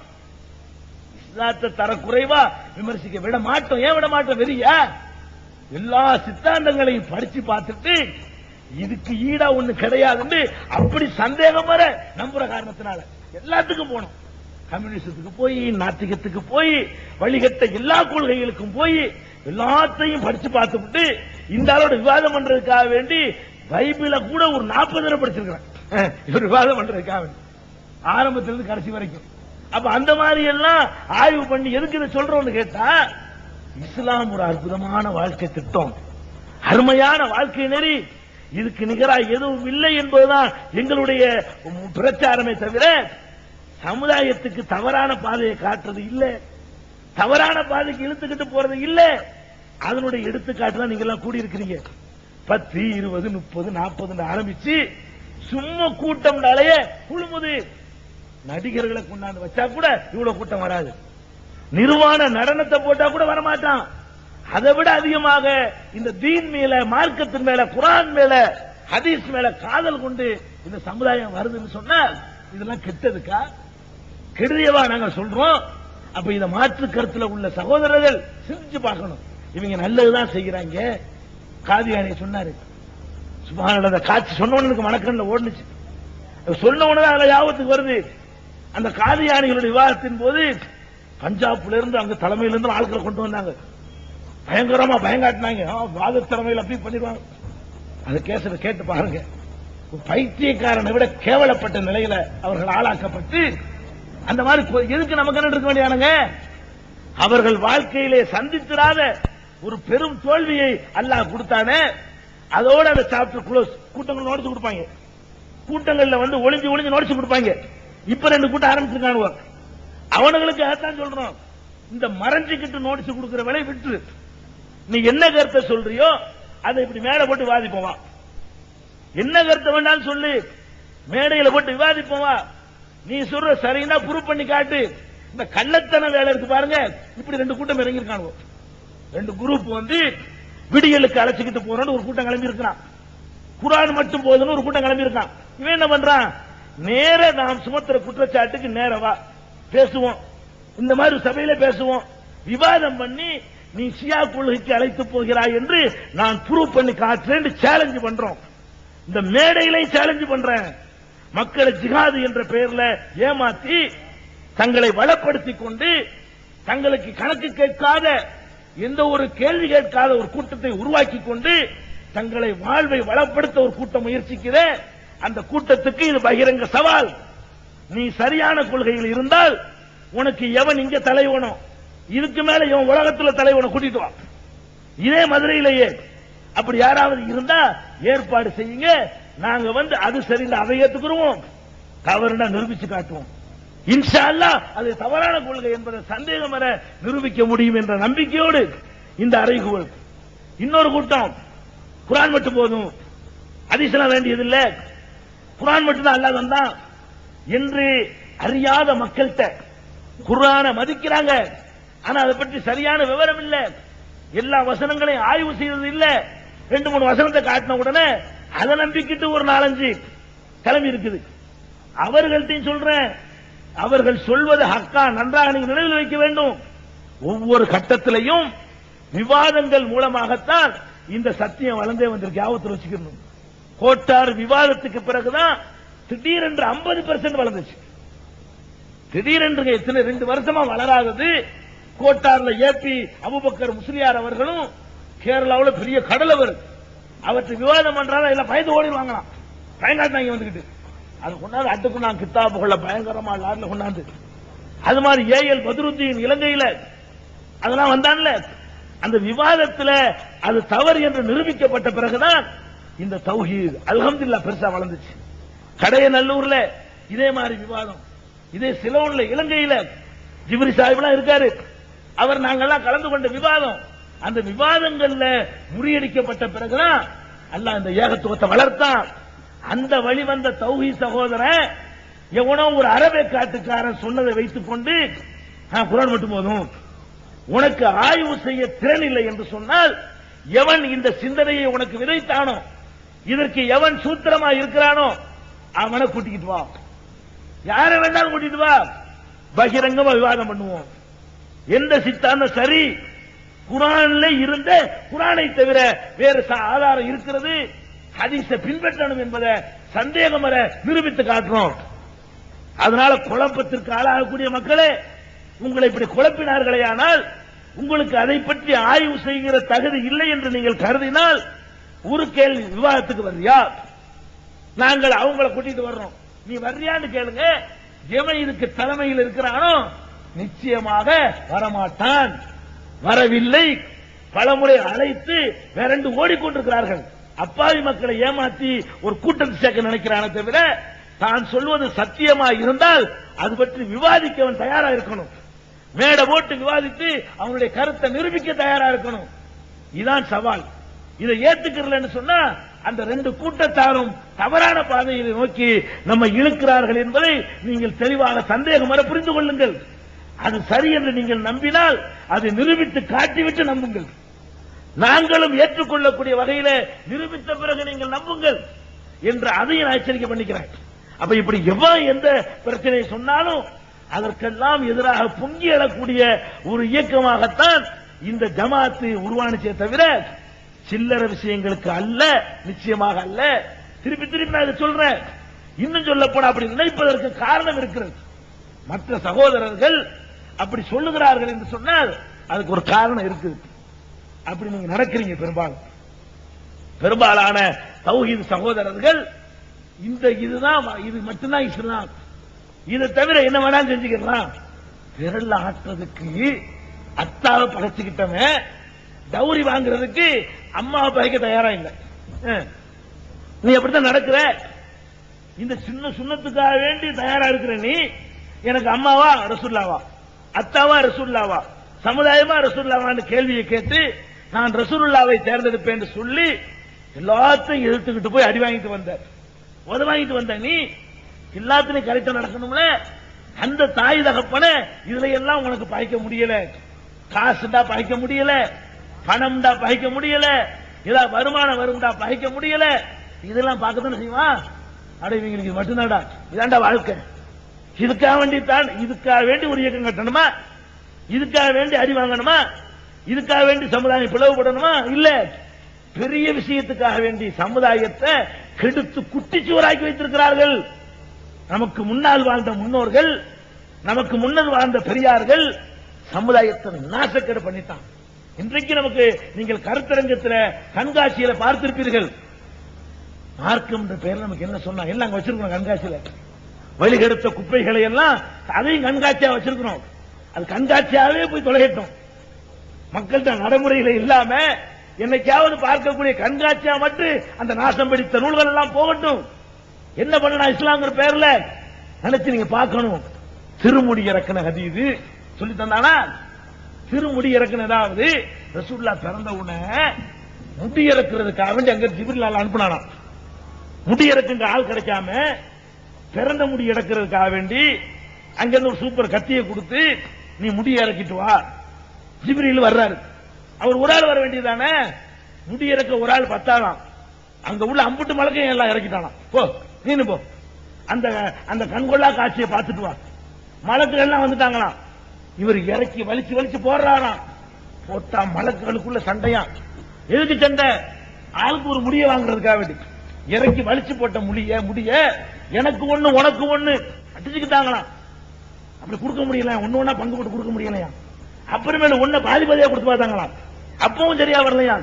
இஸ்லாத்தை தர குறைவா விமர்சிக்க விட மாட்டோம். ஏன் விட மாட்டோம்? வெறியா? எல்லா சித்தாந்தங்களையும் படிச்சு பார்த்துட்டு இதுக்கு ஈடா ஒண்ணு கிடையாதுன்னு அப்படி சந்தேகம் வர நம்புற காரணத்தினால எல்லாத்துக்கும் போனோம். கம்யூனிஸ்டுக்கு போய், நாத்திகத்துக்கு போய், வழிகட்ட எல்லா கொள்கைகளுக்கும் போய் எல்லாத்தையும் படிச்சு பார்த்துட்டு இந்த ஆளோட விவாதம் பண்றதுக்காக வேண்டி பைபிள கூட ஒரு 40 தடவை படிச்சிருக்கிறேன். இவர் விவாதம் பண்றதுக்காக ஆரம்பத்திலிருந்து கடைசி வரைக்கும். அப்ப அந்த மாதிரி எல்லாம் ஆய்வு பண்ணி எதுக்கு இதை சொல்றோம்னு கேட்டா, இஸ்லாம் ஒரு அற்புதமான வாழ்க்கை திட்டம், அருமையான வாழ்க்கை நெறி, இதுக்கு நிகரா எதுவும் இல்லை என்பதுதான் எங்களுடைய பிரச்சாரமே தவிர சமுதாயத்துக்கு தவறான பாதையை காட்டுறது இல்ல, தவறான பாதைக்கு இழுத்துக்கிட்டு போறது இல்ல. அதனுடைய எடுத்துக்காட்டு தான் நீங்க எல்லாம் கூடியிருக்கிறீங்க. 10, 20, 30, 40 ஆரம்பிச்சு சும்மா கூட்டம்னாலேயே குழுமுது. நடிகர்களை கொண்டாந்து வச்சா கூட இவ்வளவு கூட்டம் வராது. நிர்வாண நடனத்தை போட்டா கூட வரமாட்டான். அதை விட அதிகமாக இந்த தீன் மேல, மார்க்கத்தின் மேல, குரான் மேல, ஹதீஸ் மேல காதல் கொண்டு இந்த சமுதாயம் வருதுன்னு சொன்னா இதெல்லாம் கெட்டதுக்கா, கெடுதியவா நாங்க சொல்றோம். அப்ப இத மாற்று கருத்துல உள்ள சகோதரர்கள் சிந்திச்சு பார்க்கணும். இவங்க நல்லதுதான் செய்யறாங்க. காதியானி சொன்னாரு, சுபஹானல்லாஹ், அந்த காட்சி சொன்னவனுக்கு மனக்கண்ணில் ஓடுனுச்சு. சொன்ன உடனே அதுல யாபத்துக்கு வருது. அந்த காதியானிகளுடைய விவாதத்தின் போது பஞ்சாப்ல இருந்து அங்க தலைமையில இருந்து ஆட்களை கொண்டு வந்தாங்க. பயங்கரமா பயங்காட்டினாங்க. வாத தலைமையில் அப்படி பண்ணிடுவாங்க. அந்த கேச கேட்டு பாருங்க. பைத்தியக்காரனை விட கேவலப்பட்ட நிலையில அவர்கள் ஆளாக்கப்பட்டு அந்த மாதிரி எதுக்கு நமக்கு என்ன இருக்க வேண்டியானுங்க? அவர்கள் வாழ்க்கையிலே சந்தித்திராத ஒரு பெரும் தோல்வியை அல்லாஹ் கொடுத்தானே, அதோட அந்த சாப்டர் க்ளோஸ். கூட்டங்கள் நோடிச்சு கொடுப்பாங்க. கூட்டங்கள்ல வந்து ஒளிஞ்சு நோடிச்சு கொடுப்பாங்க. இப்ப 2 கூட்டம் ஆரம்பிச்சிருக்காங்க. அவனுங்களுக்கு அதான் சொல்றோம், இந்த மறைஞ்சுக்கிட்டு நோடிச்சு கொடுக்கிற வேலையை விட்டு நீ என்ன கருத்தை சொல்றியோ அதை இப்படி மேடை போட்டு விவாதிப்போவா. என்ன கருத்தை வேண்டாலும் சொல்லு, மேடையில போட்டு விவாதிப்போவா. நீ சொல்ற சரின்னா ப்ரூவ் பண்ணி காட்டு. இந்த கள்ளத்தன வேலை இருக்கு பாருங்க, இப்படி 2 கூட்டம் இறங்கியிருக்காங்க. 2 குரூப் வந்து விடியலுக்கு அழைச்சிக்கிட்டு போறோம்னு ஒரு கூட்டம் கிளம்பி இருக்கிறான். குரான் மட்டும் போதுன்னு ஒரு கூட்டம் கிளம்பி இருக்கான். இவன் என்ன பண்றான், நேர நாம் சுமத்துற குற்றச்சாட்டுக்கு நேரவா பேசுவோம், இந்த மாதிரி சபையில பேசுவோம், விவாதம் பண்ணி நீ ஷியா கொள்கைக்கு அழைத்து போகிறாய் என்று நான் ப்ரூவ் பண்ணி காட்டுறேன் சேலஞ்ச் பண்றோம். இந்த மேடையிலே சேலஞ்ச் பண்றேன். மக்களை ஜிஹாது என்ற பெயர்ல ஏமாத்தி தங்களை வளப்படுத்திக் கொண்டு தங்களுக்கு கணக்கு கேட்காத, எந்த ஒரு கேள்வி கேட்காத ஒரு கூட்டத்தை உருவாக்கி கொண்டு தங்களை வாழ்வை வளப்படுத்த ஒரு கூட்டம் முயற்சிக்கிற அந்த கூட்டத்துக்கு இது பகிரங்க சவால். நீ சரியான கொள்கையில் இருந்தால் உனக்கு எவன் இங்க தலைவனோ, இதுக்கு மேல இவன் உலகத்தில் தலைவனை கூட்டிட்டு வா. இதே மதுரையிலேயே அப்படி யாராவது இருந்தா ஏற்பாடு செய்யுங்க. நாங்க வந்து அது சரியில்லை அதை ஏத்துக்கிறோம், தவறுனா நிரூபிச்சு காட்டுவோம். இன்ஷா அல்லாஹ் அது தவறான கொள்கை என்பதை சந்தேகம் வர நிரூபிக்க முடியும் என்ற நம்பிக்கையோடு இந்த அறைகூவல். இன்னொரு கூட்டம் குரான் மட்டும் போதும், ஹதீஸ்லாம் வேண்டியதில்லை, குரான் மட்டும் தான் அல்லாஹ் வந்தான் என்று அறியாத மக்கள்கிட்ட குர்ஆனை மதிக்கிறாங்க. ஆனா அதை பற்றி சரியான விவரம் இல்ல, எல்லா வசனங்களையும் ஆய்வு செய்வது இல்ல. 2-3 வசனத்தை காட்டின உடனே அதை நம்பிக்கிட்டு ஒரு 4-5 கிளம்பி இருக்குது. அவர்கள்ட்டையும் சொல்றேன், அவர்கள் சொல்வது ஹக்கா நன்றாக நீங்க நினைவில் வைக்க வேண்டும். ஒவ்வொரு கட்டத்திலையும் விவாதங்கள் மூலமாகத்தான் இந்த சத்தியம் வளர்ந்தே வந்திருக்கு. ஞாபகத்தில் வச்சுக்கணும். கோட்டார் விவாதத்துக்கு பிறகுதான் திடீரென்று 50% வளர்ந்துச்சு. திடீரென்று எத்தனை 2 வருஷமா வளராதது. கோட்டார்ல ஏபி அபுபக்கர் முஸ்லியார் அவர்களும் கேரளாவில் பெரிய கடலவர், அவற்றை விவாதம் பண்றாங்க. எல்லாம் பயந்து ஓடிடுவாங்களாம். பயங்காட்டினாங்க வந்துகிட்டு அது கொண்டாந்து அட்டுக்கு நான் கித்தாபுகளை பயங்கரமா லாரில கொண்டாந்து. அது மாதிரி ஏஎல் பத்ருத்தீன் இலங்கையில அதெல்லாம் வந்தான்ல. அந்த விவாதத்தில் அது தவறு என்று நிரூபிக்கப்பட்ட பிறகுதான் இந்த தௌஹீத் அல்ஹம்துலில்லாஹ் பெருசா வளர்ந்துச்சு. கடையநல்லூர்ல இதே மாதிரி விவாதம், இதே சிலோன்ல இலங்கையில ஜிப்ரி சாஹிப்லாம் இருக்காரு, அவர் நாங்கெல்லாம் கலந்து கொண்ட விவாதம். அந்த விவாதங்கள்ல முறியடிக்கப்பட்ட பிறகுதான் அல்லாஹ் இந்த ஏகத்துவத்தை வளர்த்தான். அந்த வழிவந்த தௌஹீத் சகோதரன் எவனோ ஒரு அரபே காட்டுக்காரன் சொன்னதை வைத்துக் கொண்டு குர்ஆன் மட்டும் போதும், உனக்கு ஆய்வு செய்ய திறன் இல்லை என்று சொன்னால், எவன் இந்த சிந்தனையை உனக்கு விதைத்தானோ, இதற்கு எவன் சூத்திரமா இருக்கிறானோ அவனை கூட்டிக்கிட்டு வா, யாரை வேண்டாலும் கூட்டிட்டு வா, பகிரங்கமா விவாதம் பண்ணுவோம். எந்த சித்தாந்தம் சரி, குர்ஆன்ல இருந்த குர்ஆனை தவிர வேறு ஆதாரம் இருக்கிறது, ஹதீஸை பின்பற்றணும் என்பதை சந்தேகம் வர நிரூபித்து காட்டுறோம். அதனால குழப்பத்திற்கு ஆளாகக்கூடிய மக்களே, உங்களை இப்படி குழப்பினார்களே, ஆனால் உங்களுக்கு அதை பற்றி ஆய்வு செய்கிற தகுதி இல்லை என்று நீங்கள் கருதினால் ஒரு கேள்வி, விவாதத்துக்கு வர்றியா? நாங்கள் அவங்களை கூட்டிட்டு வர்றோம், நீ வர்றியான்னு கேளுங்க. எவன் இதுக்கு தலைமையில் இருக்கிறானோ நிச்சயமாக வரமாட்டான். வரவில்லை, பலமுறை அழைத்து விரண்டு ஓடிக்கொண்டிருக்கிறார்கள். அப்பாவி மக்களை ஏமாற்றி ஒரு கூட்டத்தை சேர்க்க நினைக்கிறானே தவிர, தான் சொல்வது சத்தியமா இருந்தால் அது பற்றி விவாதிக்க அவன் தயாரா இருக்கணும். மேடை போட்டு விவாதித்து அவனுடைய கருத்தை நிரூபிக்க தயாரா இருக்கணும். இதுதான் சவால். இதை ஏத்துக்கிறலன்னு சொன்னா அந்த ரெண்டு கூட்டத்தாரும் தவறான பாதையை நோக்கி நம்ம இழுக்கிறார்கள் என்பதை நீங்கள் தெளிவாக சந்தேகம் வர புரிந்து கொள்ளுங்கள். அது சரி என்று நீங்கள் நம்பினால் அதை நிரூபித்து காட்டிவிட்டு நம்புங்கள். நாங்களும் ஏற்றுக்கொள்ளக்கூடிய வகையில நிரூபித்த பிறகு நீங்கள் நம்புங்கள் என்று அதையும் நான் எச்சரிக்கை பண்ணிக்கிறேன். அப்ப இப்படி எவ்வளவு எந்த பிரச்சனையை சொன்னாலும் அதற்கெல்லாம் எதிராக பொங்கி எழக்கூடிய ஒரு இயக்கமாகத்தான் இந்த ஜமாத்து உருவானுச்சே தவிர சில்லற விஷயங்களுக்கு அல்ல, நிச்சயமாக அல்ல. திருப்பி திருப்பி நான் இதை சொல்றேன். இன்னும் சொல்ல போனா அப்படி நினைப்பதற்கு காரணம் இருக்கிறது. மற்ற சகோதரர்கள் அப்படி சொல்லுகிறார்கள் என்று சொன்னால் அதுக்கு ஒரு காரணம் இருக்குது. அப்படி நீங்க நடக்கிறீங்க. பெரும்பாலான தௌஹீத் சகோதரர்கள் இந்த இதுதான், இது மட்டும்தான் இஸ்லாம், இதை தவிர என்ன வேணாலும் செஞ்சுக்கலாம். விரல் ஆட்டுறதுக்கு அத்தாவை பகைச்சுக்கிட்டவன் டவுரி வாங்குறதுக்கு அம்மாவை பகைக்க தயாரா இல்லை. நீ அப்படித்தான் நடக்கிற. இந்த சின்ன சுண்ணத்துக்காக வேண்டி தயாரா இருக்கிற நீ, எனக்கு அம்மாவா ரசூல்லாவா, அத்தாவா ரசூல்லாவா, சமுதாயமா ரசூல்லாவான்னு கேள்வியை கேட்டு நான் ரசூலுல்லாவை தேர்ந்தெடுப்பேன் என்று சொல்லி எல்லாத்தையும் எதிர்த்துக்கிட்டு போய் அடி வாங்கிட்டு வந்த, உத வாங்கிட்டு வந்த நீ எல்லாத்திலையும் கரெக்டா நடக்கணும்ல. அந்த தாய் தகப்பன இதுல எல்லாம் உனக்கு பாய்க்க முடியல. காசுண்டா பாய்க்க முடியல, பணம்டா பாய்க்க முடியல, ஏதாவது வருமானம் வரும்டா பாய்க்க முடியல. இதெல்லாம் பார்க்கத்தானே செய்வான். அட இவங்களுக்கு மட்டும்தான்டா, இதாண்டா வாழ்க்கை. இதுக்காக வேண்டி ஒரு இயக்கம் கட்டணுமா? இதுக்காக வேண்டி அடி வாங்கணுமா? இதுக்காக வேண்டி சமுதாயம் பிளவுபடணுமா? இல்ல. பெரிய விஷயத்துக்காக வேண்டி சமுதாயத்தை கெடுத்து குட்டிச்சுவராக்கி வைத்திருக்கிறார்கள். நமக்கு முன்னால் வாழ்ந்த முன்னோர்கள், நமக்கு முன்னர் வாழ்ந்த பெரியார்கள் சமுதாயத்தை நாசக்கேடு பண்ணிட்டான். இன்றைக்கு நமக்கு நீங்கள் கருத்தரங்கத்தில் கண்காட்சியில பார்த்திருப்பீர்கள். மார்க்கம் என்ற பெயர் நமக்கு என்ன சொன்னா எல்லாம் அங்க வச்சிருக்கோம். கண்காட்சியில வழிகெடுத்த குப்பைகளை எல்லாம் அதையும் கண்காட்சியா வச்சிருக்கிறோம். அது கண்காட்சியாவே போய் தொலைகட்டும். மக்கள்கிட்ட நடைமுறையில இல்லாம என்னைக்காவது பார்க்கக்கூடிய கண்காட்சியா மட்டும் அந்த நாசம் பிடித்த நூல்கள் எல்லாம் போகட்டும். என்ன பண்ணா இஸ்லாங்கிற பேர்ல நினைச்சு நீங்க பார்க்கணும். திருமுடி இறக்கின ஹதீது சொல்லி தந்தானா? திருமுடி இறக்கினதாவது ரசூலுல்லாஹ் பிறந்த உடனே முடி இறக்குறதுக்காக வேண்டி அங்க ஜிப்ரீல் அனுப்பினானா? முடி இறக்குங்க ஆள் கிடைக்காம பிறந்த முடி இறக்குறதுக்காக வேண்டி அங்க இருந்து ஒரு சூப்பர் கத்தியை கொடுத்து நீ முடி இறக்கிட்டு வா. ஜிப்ரீல் வர்றாரு. அவர் ஒரு ஆள் வர வேண்டியதானே? முடி இறக்க ஒரு ஆள் பத்தாலாம். அங்க உள்ள அம்புட்டு மலக்கையும் எல்லாம் இறக்கிட்டானாம். போ நீனு போ, அந்த அந்த கண்கொள்ளா காட்சியை பார்த்துட்டு வா. மலக்குகள் எல்லாம் வந்துட்டாங்களாம். இவர் இறக்கி வலிச்சு வலிச்சு போடுறாராம். போட்டா மலக்குகளுக்குள்ள சண்டையா. எதுக்கு சண்டை? ஆளுக்கு ஒரு முடிய வாங்குறதுக்காக வேண்டி இறக்கி வலிச்சு போட்ட முடிய எனக்கு ஒண்ணு உனக்கு ஒண்ணு அடிச்சுக்கிட்டாங்களாம். அப்படி கொடுக்க முடியல, ஒண்ணு ஒண்ணா பங்கு போட்டு கொடுக்க முடியலையா? அப்புறமேல ஒன்ன பாதி பாதியா கொடுத்து பார்த்தாங்களாம். அப்பவும் சரியா வரலையா?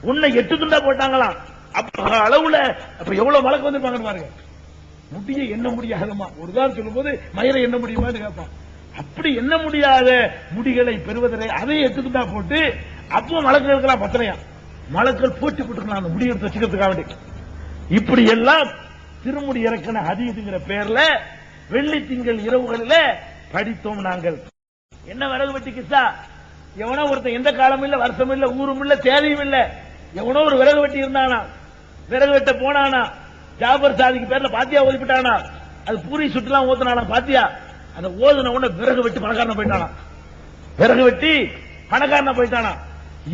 உன்னை 8 துண்டா போட்டாங்களாம். அப்ப அளவுல அப்ப எவ்வளவு வழக்கு வந்திருப்பாங்கன்னு பாருங்க. முடிய என்ன முடியாதமா ஒரு தான் சொல்லும் போது மயிரை என்ன முடியுமான்னு கேட்பான். அப்படி என்ன முடியாத முடிகளை பெறுவதை அதை 8 துண்டா போட்டு அப்பவும் வழக்கு இருக்கலாம். பத்தனையா மலக்கள் போட்டி போட்டுருக்கலாம் அந்த முடியை வச்சுக்கிறதுக்காக வேண்டி. இப்படி எல்லாம் திருமுடி இறக்கின ஹதீதுங்கிற பேர்ல வெள்ளி திங்கள் இரவுகளில படித்தோம் நாங்கள். என்ன விறகு வெட்டி கிஸ்ஸா? எவனோ ஒருத்தன் எந்த காலமும் இல்ல, வருஷமும் இல்ல, ஊரும் இல்ல, தேதியும் இல்ல, எவனோ ஒரு விறகு வெட்டி இருந்தானா, விறகு வெட்ட போனானா, ஜாபர் சாதிக்கு பேர்ல பாத்தியா ஓதிவிட்டானா, அது பூரி சுட்டுலாம் ஓதுனானா பாத்தியா, அந்த ஓதுன உடனே விறகு வெட்டி பணக்காரன போயிட்டானா, விறகு வெட்டி பணக்காரன போயிட்டானா.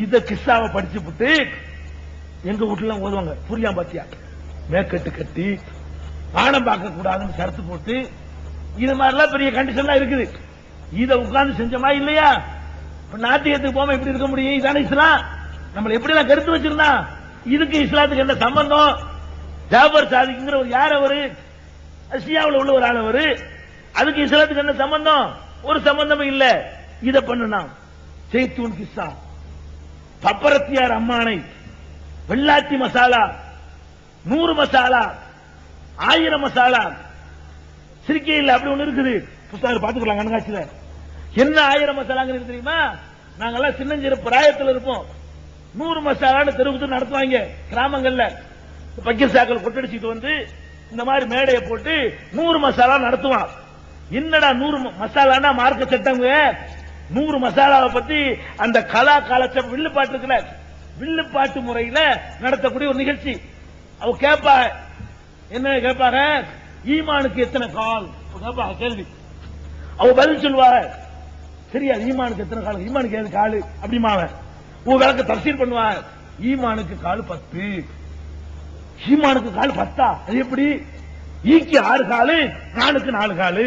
இத கிஸ்ஸாவை படிச்சு விட்டு எங்க வீட்டுல ஓதுவாங்க. புரியா பாத்தியா, மேக்கட்டு கட்டி பானம் பார்க்க கூடாதுன்னு சரத்து போட்டு, இது மாதிரிலாம் பெரிய கண்டிஷன்லாம் இருக்குது. இத உட்கார்ந்து செஞ்சமா இல்லையா? நாட்டியத்துக்கு போக எப்படி இருக்க முடியும்? இதான இஸ்லாம். நம்ம எப்படி எல்லாம் கருத்து வச்சிருந்தா, இதுக்கு இஸ்லாத்துக்கு என்ன சம்பந்தம்? ஜாபர் சாதிக்குங்கிற ஒரு யார் அவரு? ஷியாவுல உள்ள ஒரு ஆள் அவரு. அதுக்கு இஸ்லாத்துக்கு என்ன சம்பந்தம்? ஒரு சம்பந்தமும் இல்ல. இத பண்ணுனா செய்தூன் கிஸ்ஸா, பப்பரத்தியார் அம்மானை, வெள்ளாத்தி மசாலா, 100 மசாலா, 1000 மசாலா, சிரிக்கையில் அப்படி ஒண்ணு இருக்குது. புத்தகம் பாத்துக்கலாம் கண்காட்சியில. என்ன 1000 மசாலாங்கிறது தெரியுமா? நாங்கெல்லாம் சின்னஞ்சிறு பிராயத்தில் இருப்போம். 100 மசாலான்னு தெருவுக்கு நடத்துவாங்க கிராமங்கள்ல. பக்கீர் சாக்கள் கொட்டடிச்சுட்டு வந்து இந்த மாதிரி மேடையை போட்டு 100 மசாலா நடத்துவான். என்னடா 100 மசாலானா மார்க்க சட்டங்க. 100 மசாலாவை பத்தி அந்த கலா காலச்ச வில்லுப்பாட்டு இருக்குல்ல, வில்லுப்பாட்டு முறையில நடத்தக்கூடிய ஒரு நிகழ்ச்சி. அவ கேப்பா, என்ன கேட்பாங்க, ஈமானுக்கு எத்தனை கால் கேட்பாங்க கேள்வி. அவ பதில் சொல்லுவா, சரியா ஈமானுக்கு எத்தனை கால், ஈமானுக்கு ஏது காலு அப்படிமாவ உன் விளக்க தப்சீர் பண்ணுவா. ஈமானுக்கு கால் 10. ஈமானுக்கு கால் 10? அது எப்படி? ஈக்கு 6 காலு, நானுக்கு 4 காலு.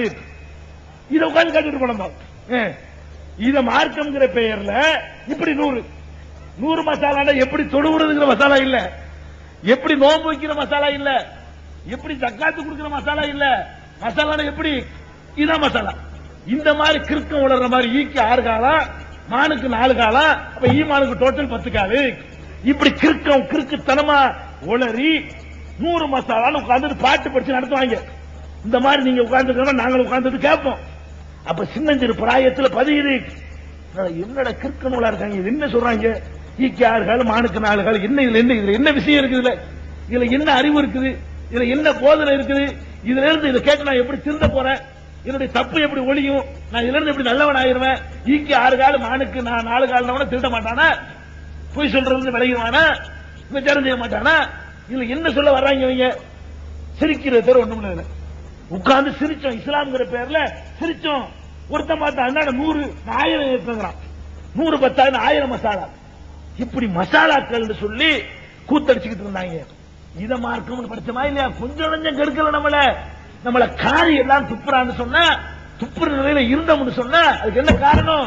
இத உட்கார்ந்து கேட்டுட்டு போனோம். இத மார்க்கம்ங்கிற பெயர்ல இப்படி 100 மசாலா எப்படி தொழுவுறதுங்கிற மசாலா இல்ல, எப்படி நோன்பு வைக்கிற மசாலா இல்ல, எப்படி ஜக்காத்து கொடுக்கிற மசாலா இல்ல. மசாலா எப்படி? இதான் மசாலா. இந்த மாதிரி கிறுக்கம் உளர்ற மாதிரி ஈக்கு 6 காலா, மானுக்கு 4 காலா, அப்ப ஈமானுக்கு டோட்டல் 10 காலு. இப்படி கிறுக்கம் கிறுக்குத்தனமா உளறி 100 மசாலான்னு உட்கார்ந்து பாட்டு படிச்சு நடத்துவாங்க. இந்த மாதிரி நீங்க உட்கார்ந்து நாங்கள் உட்கார்ந்து கேட்போம். அப்ப சின்னஞ்சிறு பிராயத்தில் பதியுது. என்னடா கிறுக்கனூலா இருக்காங்க, இது என்ன சொல்றாங்க? ஈக்கு 6 கால், மானுக்கு 4 கால். என்ன இதுல என்ன விஷயம் இருக்குது? இதுல என்ன அறிவு இருக்குது? இதுல என்ன போதனை இருக்குது? இதுல இருந்து இதை கேட்டு நான் எப்படி திருந்த போறேன்? என்னுடைய தப்பு எப்படி ஒழியும்? நான் இதுல இருந்து எப்படி நல்லவன் ஆயிருவேன்? ஈக்கு 6 கால், மானுக்கு 4 கால் திருட மாட்டானா? போய் சொல்றது விளையுவானா? விசாரம் செய்ய மாட்டானா? இதுல என்ன சொல்ல வர்றாங்க இவங்க? சிரிக்கிறது தவிர ஒண்ணும் இல்லை. உட்கார்ந்து சிரிச்சோம், இஸ்லாம்ங்கிற பேர்ல சிரிச்சோம். ஒருத்தன் பார்த்தா 100 1000 இருக்குங்கிறான். 100 10 1000 மசாலா. இப்படி மசாலாக்கள் சொல்லி கூத்தடிச்சுக்கிட்டு இருந்தாங்க. இத மார்க்கம் படிச்சமா இல்லையா? கொஞ்சம் கொஞ்சம் கெடுக்கல நம்மள காரி எல்லாம் துப்புறான்னு சொன்னா, துப்புற நிலையில இருந்தோம்னு சொன்னா அதுக்கு என்ன காரணம்?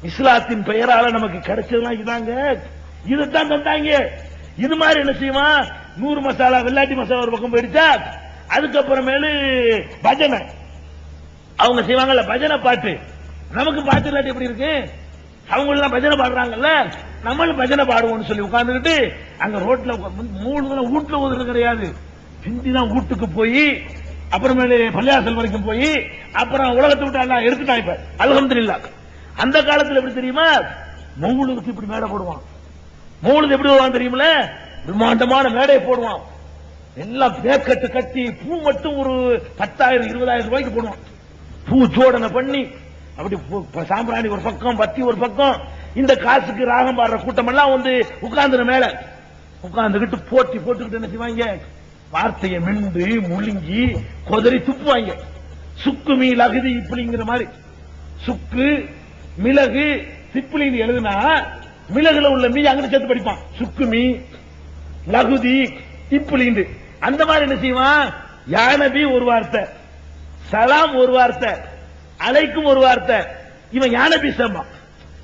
இஸ்லாத்தின் பெயரால நமக்கு கிடைச்சதுலாம் இதாங்க. இதுதான் தந்தாங்க. இது மாதிரி என்ன செய்வான்? 100 மசாலா வெள்ளாட்டி மசாலா ஒரு பக்கம் போயிடுச்சா, அதுக்கப்புறமேலு பஜனை அவங்க செய்வாங்கல்ல, பஜனை பாட்டு. நமக்கு பாட்டு இல்லாட்டி எப்படி இருக்கு? அவங்க எல்லாம் பஜனை பாடுறாங்கல்ல, நம்மளும் பஜனை பாடுவோம்னு சொல்லி உட்கார்ந்துக்கிட்டு அங்க ரோட்ல 3 வீட்டுல ஊதுறது கிடையாது. ஹிந்திதான் வீட்டுக்கு போய் அப்புறமேலு பள்ளியாசல் வரைக்கும் போய் அப்புறம் உலகத்தை விட்டு எல்லாம் எடுத்துட்டான். இப்ப அல்ஹம்துலில்லாஹ். அந்த காலத்தில் எப்படி தெரியுமா? மௌலுதுக்கு இப்படி மேடை போடுவான். மௌலுது எப்படி வருவான் தெரியுமில்ல? பிரம்மாண்டமான மேடை போடுவான். எல்லாம் பேக்கட்டு கட்டி பூ மட்டும் ஒரு 10,000 20,000 ரூபாய்க்கு போடுவான். பூ ஜோடனை பண்ணி அப்படி சாம்பிராணி ஒரு பக்கம், பத்தி ஒரு பக்கம். இந்த காசுக்கு ராகம் பாடுற கூட்டம் எல்லாம் வந்து உட்கார்ந்து மேல உட்கார்ந்துகிட்டு போட்டி போட்டுக்கிட்டு என்ன செய்வாங்க? வார்த்தையை மென்று முழுங்கி கொதறி துப்புவாங்க. சுக்கு மீ லகுதி இப்படிங்கிற மாதிரி சுக்கு மிளகு திப்பிலின்னு எழுதுனா மிளகுல உள்ள மீ அங்கிட்டு சேர்த்து படிப்பான். சுக்கு மீ லகுதி திப்பிலின்னு. அந்த மாதிரி என்ன செய்வான்? யானபி ஒரு வார்த்தை, சலாம் ஒரு வார்த்தை, அலைக்கும் ஒரு வார்த்தை. இவன் யானபி சம்மா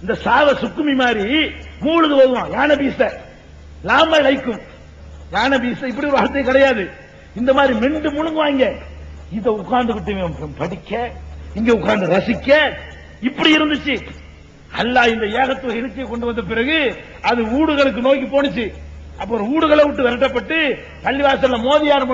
இந்த சாவ சுக்குமி மாதிரி மூழுது வருவான். யானபீச லாம லைக்கும் யானபீச இப்படி ஒரு வார்த்தை கிடையாது. இந்த மாதிரி மெண்டு முழுங்குவாங்க. இத உட்கார்ந்துகிட்டு படிக்க, இங்க உட்கார்ந்து ரசிக்க இப்படி இருந்துச்சு. அல்லாஹ் இந்த ஏகத்துவ எழுச்சியை கொண்டு வந்த பிறகு அது ஊடுகளுக்கு நோக்கி போனுச்சு. அப்புறம் ஊடுகளை விட்டு விரட்டப்பட்டு பள்ளிவாசல்ல மோதினார்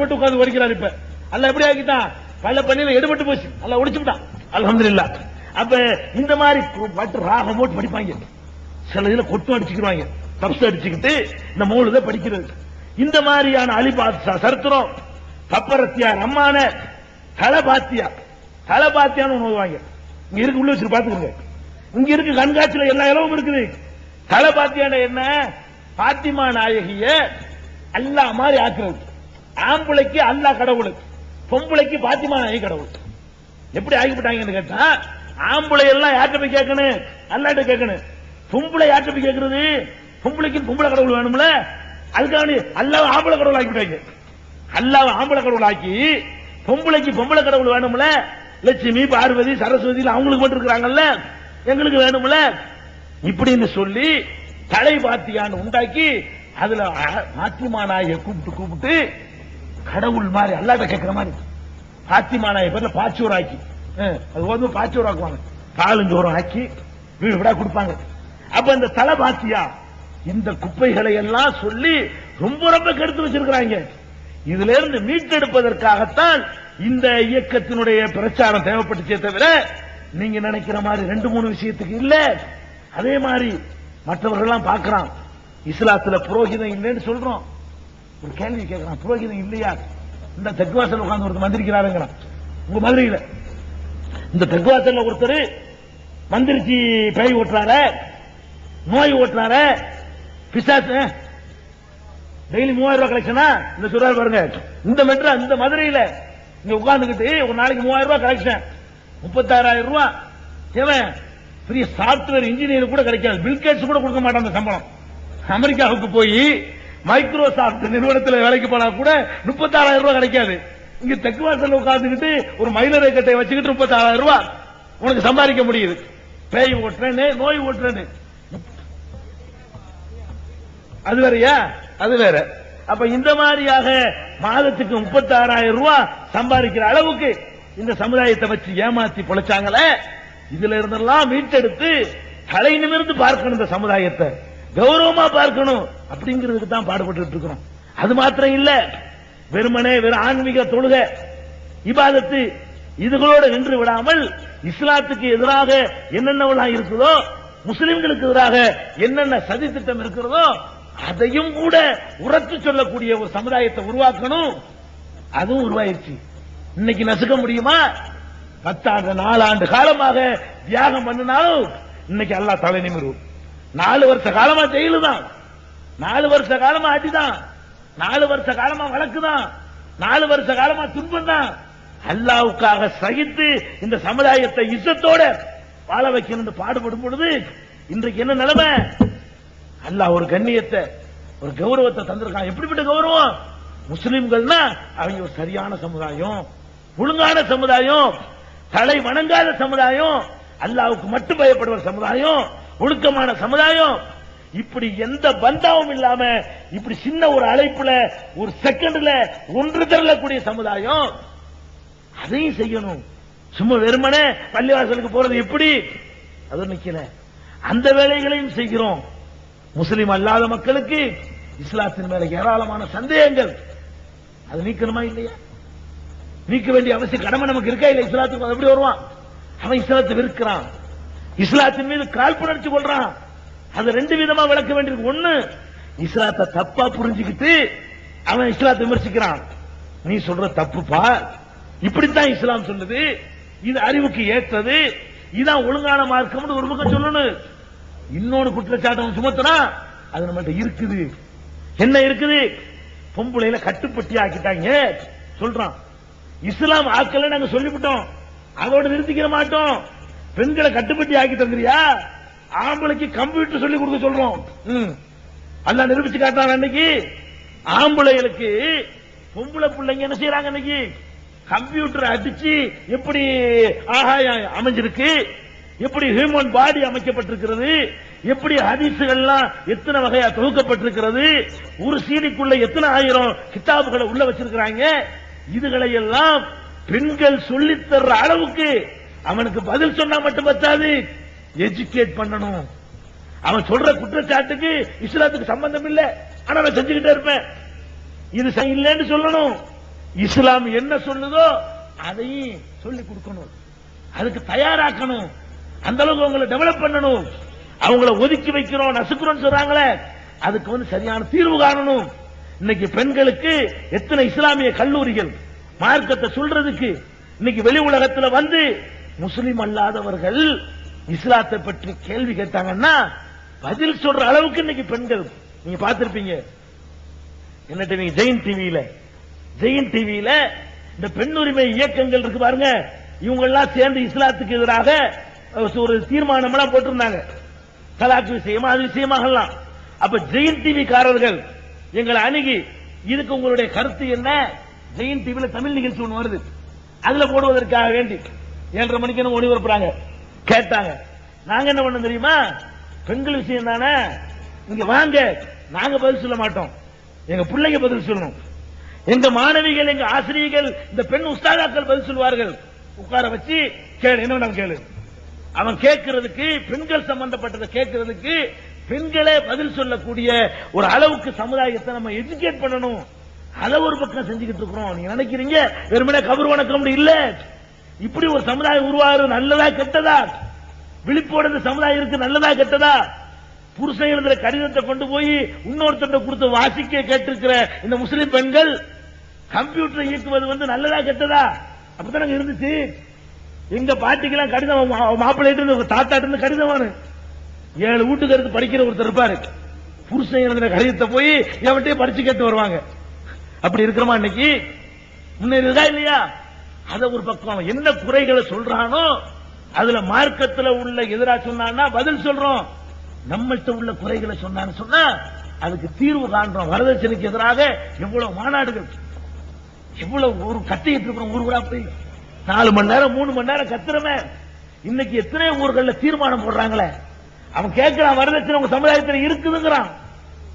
மட்டும் உட்கார்ந்து வருகிறார். இப்ப அல்லாஹ் எப்படி ஆக்கிட்டான்? பல பள்ளியில எடுபட்டு போச்சு, அல்லாஹ் ஒடிச்சுட்டான். அல்ஹம்துலில்லாஹ். அப்ப இந்த மாதிரி பாட்டு ராகம் போட்டு படிப்பாங்க. சில இதுல கொட்டும் அடிச்சுக்கிடுவாங்க, தப்ஸ் அடிச்சுக்கிட்டு இந்த மௌலுத படிக்கிறது. இந்த மாதிரியான அலிபாத் சரித்திரம் பப்பரத்தியா ரம்மான தலபாத்தியா தலபாத்தியான்னு உணவுவாங்க. இங்க இருக்கு, உள்ள வச்சு பாத்துக்கோங்க. இங்க இருக்கு கண்காட்சியில எல்லா இடமும் இருக்குது. தலபாத்தியான என்ன? பாத்திமா நாயகிய அல்லாஹ் மாதிரி ஆக்குறது. ஆம்பளைக்கு அல்லாஹ் கடவுள், பொம்பளைக்கு பாத்திமா நாயகி கடவுள். எப்படி ஆகிவிட்டாங்கன்னு கேட்டா, ஆம்பளை எல்லாம் யார்கிட்ட போய் கேட்கணும்? அல்லாஹ்ட்ட கேட்கணும். பொம்பளை யார்கிட்ட போய் கேட்கறது? பொம்பளைக்கு பொம்பளை கடவுள் வேணும்ல, அதுக்காக அல்லாஹ் ஆம்பளை கடவுள் ஆக்கிவிட்டாங்க. அல்லாஹ் ஆம்பளை கடவுள் ஆக்கி பொம்பளைக்கு பொம்பளை கடவுள் வேணும்ல, லட்சுமி பார்வதி சரஸ்வதி அவங்களுக்கு மட்டும் இருக்கிறாங்கல்ல, எங்களுக்கு வேணும்ல இப்படின்னு சொல்லி தலை பாத்தியான்னு உண்டாக்கி அதுல பாத்திமா நாயை கூப்பிட்டு கடவுள் மாதிரி அல்லாஹ்ட்ட கேட்கிற மாதிரி பாத்திமா நாயை பேர்ல பாச்சோர் ஆக்கி, அது வந்து பாச்சோர் ஆக்குவாங்க, காலஞ்சோரம் ஆக்கி வீடு விடா கொடுப்பாங்க. அப்ப இந்த தலை பாத்தியா இந்த குப்பைகளை எல்லாம் சொல்லி ரொம்ப ரொம்ப கெடுத்து வச்சிருக்கிறாங்க. இதுல இருந்து மீட்டெடுப்பதற்காகத்தான் இந்த இயக்கத்தினுடைய பிரச்சாரம் தேவைப்பட்டுச்சே தவிர நீங்க நினைக்கிற மாதிரி 2-3 விஷயத்துக்கு இல்ல. அதே மாதிரி மற்றவர்கள் எல்லாம் பார்க்கிறான், இஸ்லாத்துல புரோகிதம் இல்லைன்னு சொல்றோம். ஒரு கேள்வி கேட்கிறான், புரோகிதம் இல்லையா? இந்த தெக்குவாசல் உட்கார்ந்து ஒருத்தர் மந்திரிக்கிறாருங்கிறான். உங்க மதுரையில இந்த தெக்குவாசல்ல ஒருத்தர் மந்திரிச்சு பேய் ஓட்டுறார, நோய் ஓட்டுறார, பிசாசு டெய்லி 3000 ரூபாய் கலெக்ஷனா இந்த சொல்றாரு பாருங்க. இந்த மெட்ரா இந்த மதுரையில இங்க உட்கார்ந்துகிட்டு ஒரு நாளைக்கு 3000 ரூபாய் கலெக்ஷன், 36,000 ரூபாய். ஏன் பெரிய சாப்ட்வேர் இன்ஜினியர் கூட கிடைக்காது, பில்கேட்ஸ் கூட கொடுக்க மாட்டான் அந்த சம்பளம். அமெரிக்காவுக்கு போய் மைக்ரோசாப்ட் நிறுவனத்தில் வேலைக்கு போனா கூட 36,000 ரூபாய் கிடைக்காது. இங்க தெக்குவாசல் உட்கார்ந்துகிட்டு ஒரு மயிலரை கட்டை வச்சுக்கிட்டு 36,000 ரூபாய் உனக்கு சம்பாதிக்க முடியுது. பேய் ஓட்டுறேன்னு, நோய் ஓட்டுறேன்னு, அது வேறயா? அது வேற. அப்ப இந்த மாதிரியாக மாதத்துக்கு 36,000 ரூபாய் சம்பாதிக்கிற அளவுக்கு இந்த சமுதாயத்தை வச்சு ஏமாத்தி பொழைச்சாங்களே. இதுல இருந்தெல்லாம் மீட்டெடுத்து தலை நிமிர்ந்து பார்க்கணும், இந்த சமுதாயத்தை கௌரவமா பார்க்கணும் அப்படிங்கிறதுக்கு தான் பாடுபட்டு இருக்கிறோம். அது மாத்திரம் இல்ல, வெறுமனே வெறும் ஆன்மீக தொழுகை இபாதத்து இதுகளோடு நின்று விடாமல் இஸ்லாத்துக்கு எதிராக என்னென்னவெல்லாம் இருக்குதோ, முஸ்லிம்களுக்கு எதிராக என்னென்ன சதி திட்டம் இருக்கிறதோ அதையும் கூட உரத்து சொல்லக்கூடிய ஒரு சமுதாயத்தை உருவாக்கணும். அதுவும் உருவாயிருச்சு. இன்னைக்கு நசுக்க முடியுமா? 10 ஆண்டு 4 ஆண்டு காலமாக தியாகம் பண்ணினாலும் இன்னைக்கு அல்லாஹ் தலை நிமிரும். 4 வருஷ காலமா ஜெயிலு தான், 4 வருஷ காலமா அடிதான், 4 வருஷ காலமா வழக்கு தான், 4 வருஷ காலமா துன்பம் தான். அல்லாஹ்வுக்காக சகித்து இந்த சமுதாயத்தை இஸ்ஸத்தோட வாழ வைக்கணும் பாடுபடும் பொழுது இன்றைக்கு என்ன நிலைமை? அல்லாஹ் ஒரு கண்ணியத்தை, ஒரு கௌரவத்தை தந்திருக்கான். எப்படிப்பட்ட கௌரவம்? முஸ்லிம்கள்னா அவங்க ஒரு சரியான சமுதாயம், ஒழுங்கான சமுதாயம், தலை வணங்காத சமுதாயம், அல்லாஹ்வுக்கு மட்டும் பயப்படுற சமுதாயம், ஒழுக்கமான சமுதாயம். இப்படி எந்த பந்தாவும் இல்லாம இப்படி சின்ன ஒரு அழைப்புல ஒரு செகண்ட்ல ஒன்று தரக்கூடிய சமுதாயம். அதையும் செய்யணும். சும்மா வெறுமனே பள்ளிவாசலுக்கு போறது எப்படி? அது நிக்கல. அந்த வேலைகளையும் செய்கிறோம். முஸ்லிம் அல்லாத மக்களுக்கு இஸ்லாத்தின் மேல ஏராளமான சந்தேகங்கள், அது நீக்கணுமா இல்லையா? நீக்க வேண்டிய அவசியம் கடமை நமக்கு இருக்கா இல்ல? இஸ்லாத்துக்கு எப்படி வருவான்? அவன் இஸ்லாத்தை வெறுக்கிறான், இஸ்லாத்தின் மீது காழ்ப்புணர்ச்சி கொள்றான். அது 2 விதமா விளக்க வேண்டியிருக்கு. ஒண்ணு, இஸ்லாத்தை தப்பா புரிஞ்சுக்கிட்டு அவன் இஸ்லாத்தை விமர்சிக்கிறான். நீ சொல்ற தப்புப்பா, இப்படித்தான் இஸ்லாம் சொல்லுது, இது அறிவுக்கு ஏற்றது, இதான் ஒழுங்கான மார்க்கம் ஒரு பக்கம் சொல்லணும். இன்னொன்னு குற்றச்சாட்டம் சுமத்தினா அது நம்மகிட்ட இருக்குது. என்ன இருக்குது? பொம்பளையில கட்டுப்பட்டி ஆக்கிட்டாங்க சொல்றான். இஸ்லாம் ஆக்கல நாங்க சொல்லிவிட்டோம், அதோட நிறுத்திக்கிற மாட்டோம். பெண்களை கட்டுப்பட்டி ஆக்கி தந்துறியா? ஆம்பளைக்கு கம்ப்யூட்டர் சொல்லி கொடுக்க சொல்றோம். அல்லாஹ் நிரூபிச்சு காட்டுறான். அன்னைக்கு ஆம்பளைகளுக்கு பொம்பளை பிள்ளைங்க என்ன செய்யறாங்க? இன்னைக்கு கம்ப்யூட்டர் அடிச்சு எப்படி ஆகாயம் அமைஞ்சிருக்கு, எப்படி ஹியூமன் பாடி அமைக்கப்பட்டிருக்கிறது, எப்படி ஹதீசுகள்லாம் எத்தனை வகையா தொகுக்கப்பட்டிருக்கிறது, ஒரு சீடிக்குள்ள எத்தனை ஆயிரம் கிதாபுகளை உள்ள வச்சிருக்கிறாங்க. இதுகளை எல்லாம் பெண்கள் சொல்லித் தர்ற அளவுக்கு அவனுக்கு பதில் சொன்னா மட்டும் பத்தாது, எஜுகேட் பண்ணணும். அவன் சொல்ற குற்றச்சாட்டுக்கு இஸ்லாத்துக்கு சம்பந்தம் இல்லை, ஆனா நான் செஞ்சுக்கிட்டே இருப்பேன், இது இல்லைன்னு சொல்லணும். இஸ்லாம் என்ன சொல்லுதோ அதையும் சொல்லிக் கொடுக்கணும், அதுக்கு தயாராக்கணும். அந்த அளவுக்கு அவங்களை டெவலப் பண்ணணும். அவங்கள ஒதுக்கி வைக்கிறோம், நசுக்கிறோம் சொல்றாங்களே, அதுக்கு சரியான தீர்வு காணணும். இன்னைக்கு பெண்களுக்கு எத்தனை இஸ்லாமிய கல்லூரிகள் மார்க்கத்தை சொல்றதுக்கு இன்னைக்கு வெளி உலகத்துல வந்து முஸ்லிம் அல்லாதவர்கள் இஸ்லாத்தை பற்றி கேள்வி கேட்டாங்கன்னா பதில் சொல்ற அளவுக்கு இன்னைக்கு பெண்கள் நீங்க பார்த்திருப்பீங்க. என்ன டிவி? ஜெயின் டிவியில இந்த பெண் உரிமை இயக்கங்கள் இருக்கு பாருங்க, இவங்க எல்லாம் சேர்ந்து இஸ்லாத்துக்கு எதிராக ஒரு தீர்மானம் எல்லாம் போட்டிருந்தாங்க, தலாக் விஷயமா அது விஷயமாகலாம். அப்ப ஜெயின் டிவி காரர்கள் எங்களை அணுகி இதுக்கு உங்களுடைய கருத்து என்ன? ஜெயின் டிவியில தமிழ் நிகழ்ச்சி ஒன்று வருது, அதுல போடுவதற்காக வேண்டி 7:30 மணிக்கு ஒளிபரப்புறாங்க. கேட்டாங்க, நாங்க என்ன பண்ண தெரியுமா? பெண்கள் விஷயம் தானே, இங்க வாங்க, நாங்க பதில் சொல்ல மாட்டோம், எங்க பிள்ளைங்க பதில் சொல்லணும், எங்க மாணவிகள் எங்க ஆசிரியர்கள் இந்த பெண் உஸ்தாதாக்கள் பதில் சொல்வார்கள். உட்கார வச்சு கேளு, என்ன கேளு. அவன் கேட்கறதுக்கு பெண்கள் சம்பந்தப்பட்டதை கேட்கறதுக்கு பெண்களே பதில் சொல்லக்கூடிய ஒரு அளவுக்கு சமுதாயத்தை நம்ம எஜுகேட் பண்ணணும். அதை ஒரு பக்கம் செஞ்சுக்கிட்டு இருக்கிறோம். நீங்க நினைக்கிறீங்க வெறுமனே கபர் வணக்கம் இல்ல, இப்படி ஒரு சமுதாயம் உருவாகிறது நல்லதா கெட்டதா? விழிப்போட இந்த சமுதாயம் இருக்கு, நல்லதா கெட்டதா? புருஷன் எழுதுற கடிதத்தை கொண்டு போய் இன்னொருத்தட்ட கொடுத்து வாசிக்க கேட்டிருக்கிற இந்த முஸ்லிம் பெண்கள் கம்ப்யூட்டரை இயக்குவது நல்லதா கெட்டதா? அப்படித்தானே இருந்துச்சு. எங்க பாட்டிக்கெல்லாம் கடிதம் மாப்பிள்ளை தாத்தாட்டு இருந்து கடிதம் 7 வீட்டுக்கு எடுத்து படிக்கிற ஒருத்தர் இருப்பாரு, புருஷன் எழுதுற கடிதத்தை போய் எவன்கிட்டயே படிச்சு கேட்டு வருவாங்க. அப்படி இருக்கிறமா இன்னைக்கு? முன்னேறியதா இல்லையா? அத ஒரு பக்கம் என்ன குறைகளை சொல்றானோ அதுல மார்க்கத்தில் உள்ள எதிரா சொன்னா பதில் சொல்றோம், நம்மள்கிட்ட உள்ள குறைகளை சொன்னான்னு சொன்னா அதுக்கு தீர்வு காண்றோம். வரதட்சணைக்கு எதிராக எவ்வளவு மாநாடுகள், எவ்வளவு ஒரு கத்திட்டு இருக்கிறோம். ஊர் ஊரா போய் 4 மணி நேரம் 3 மணி நேரம் கத்துறமே. இன்னைக்கு எத்தனை ஊர்கள்ல தீர்மானம் போடுறாங்களே, அவன் கேட்கிறான் வரதட்சணை உங்க சமுதாயத்தில் இருக்குதுங்கிறான்,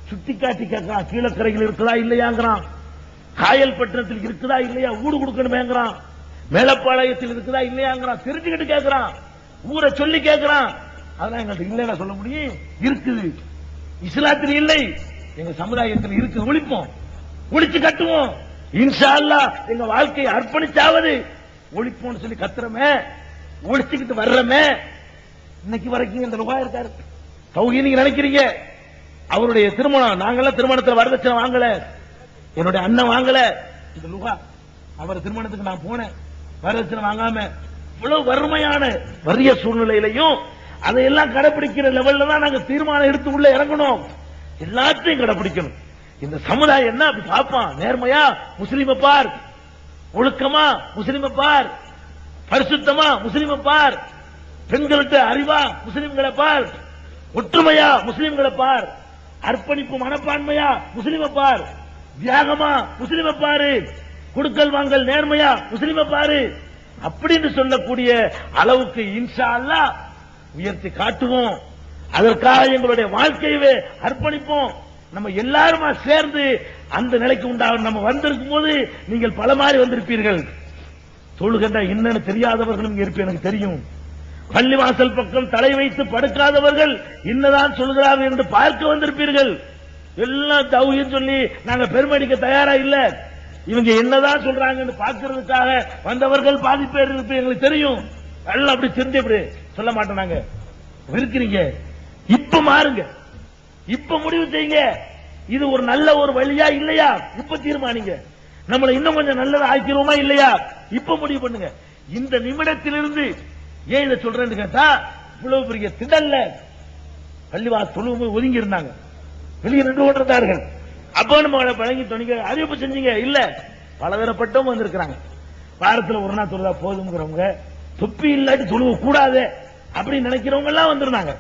சுத்தி காட்டி கேட்கிறான், கீழக்கரையில் இருக்குதா இல்லையாங்கிறான், காயல் பட்டணத்தில் இருக்குதா இல்லையா, ஊடு கொடுக்கணுமேங்கிறான், மேலப்பாளையத்தில் இருக்குதா இல்லையாங்கிறான், தெரிஞ்சுக்கிட்டு கேட்கிறான், ஊரை சொல்லி கேட்கிறான். அதெல்லாம் எங்கள்கிட்ட இல்லைன்னா சொல்ல முடியும்? இருக்குது. இஸ்லாத்தில் இல்லை, எங்க சமுதாயத்தில் இருக்கு. ஒழிப்போம், ஒழிச்சு கட்டுவோம். இன்ஷா அல்லாஹ் எங்க வாழ்க்கையை அர்ப்பணிச்சாவது ஒழிப்போம் சொல்லி கத்துறமே, ஒழிச்சுக்கிட்டு வர்றமே. இன்னைக்கு வரைக்கும் இந்த லுகா இருக்காரு தௌஹீத். நீங்க நினைக்கிறீங்க அவருடைய திருமணம், நாங்கெல்லாம் திருமணத்தில் வரதட்சணை வாங்கல, என்னுடைய அண்ணன் வாங்கல. இந்த லுகா அவர் திருமணத்துக்கு நான் போனேன், வரதட்சணை வாங்காம. இவ்வளவு வறுமையான வறிய சூழ்நிலையிலையும் அதையெல்லாம் கடைபிடிக்கிற லெவல்ல தான் நாங்க தீர்மானம் எடுத்து உள்ள இறங்கணும். எல்லாத்தையும் கடைபிடிக்கணும். இந்த சமுதாயம் என்ன அப்படி பார்ப்பான்? நேர்மையா முஸ்லிம பார், ஒழுக்கமா முஸ்லிம பார், பரிசுத்தமா முஸ்லிம பார், பெண்கள்கிட்ட அறிவா முஸ்லிம்களை பார், ஒற்றுமையா முஸ்லிம்களை பார், அர்ப்பணிப்பு மனப்பான்மையா முஸ்லிம பார், தியாகமா முஸ்லிம பாரு, கொடுக்கல் வாங்கல் நேர்மையா முஸ்லிம பாரு. அப்படின்னு சொல்லக்கூடிய அளவுக்கு இன்ஷா அல்லாஹ் உயர்த்தி காட்டுவோம். அதற்காக எங்களுடைய வாழ்க்கையவே அர்ப்பணிப்போம். நம்ம எல்லாருமா சேர்ந்து அந்த நிலைக்கு உண்டாகும். நம்ம வந்திருக்கும் போது நீங்கள் பல மாதிரி வந்திருப்பீர்கள். தொழுகின்ற என்னன்னு தெரியாதவர்களும் இருப்பேன், எனக்கு தெரியும். பள்ளிவாசல் பக்கம் தலை வைத்து படுக்காதவர்கள் என்னதான் சொல்கிறார்கள் என்று பார்க்க வந்திருப்பீர்கள். எல்லாம் தௌஹீத் சொல்லி நாங்க பெருமடிக்க தயாரா இல்ல, இவங்க என்னதான் சொல்றாங்கன்னு பார்க்கறதுக்காக வந்தவர்கள் பாதி பேர் இருப்ப எங்களுக்கு தெரியும். எல்லாம் அப்படி தெரிஞ்சு அப்படி சொல்ல மாட்டோம். நாங்க இருக்கிறீங்க, இப்ப மாறுங்க, இப்ப முடிவு செய்யுங்க. இது ஒரு நல்ல ஒரு வழியா இல்லையா இப்ப தீர்மானிங்க. நம்மளை இன்னும் கொஞ்சம் நல்லதா ஆக்கிறோமா இல்லையா இப்ப முடிவு பண்ணுங்க. இந்த நிமிடத்திலிருந்து ஏன் இதை சொல்றேன்னு கேட்டா, இவ்வளவு பெரிய திடல்ல பள்ளிவாசல் தொழுவும் ஒதுங்கி இருந்தாங்க, வெளியே நின்று கொண்டிருந்தார்கள். அப்ப நம்ம பழங்கி துணிக்க அறிவிப்பு செஞ்சீங்க இல்ல, பலதரப்பட்டவங்க வந்திருக்கிறாங்க. வாரத்தில் ஒரு நாள் தொழுதா போதுங்கிறவங்க, தொப்பி இல்லாட்டி தொழுவ கூடாது அப்படின்னு நினைக்கிறவங்க எல்லாம் வந்திருந்தாங்க.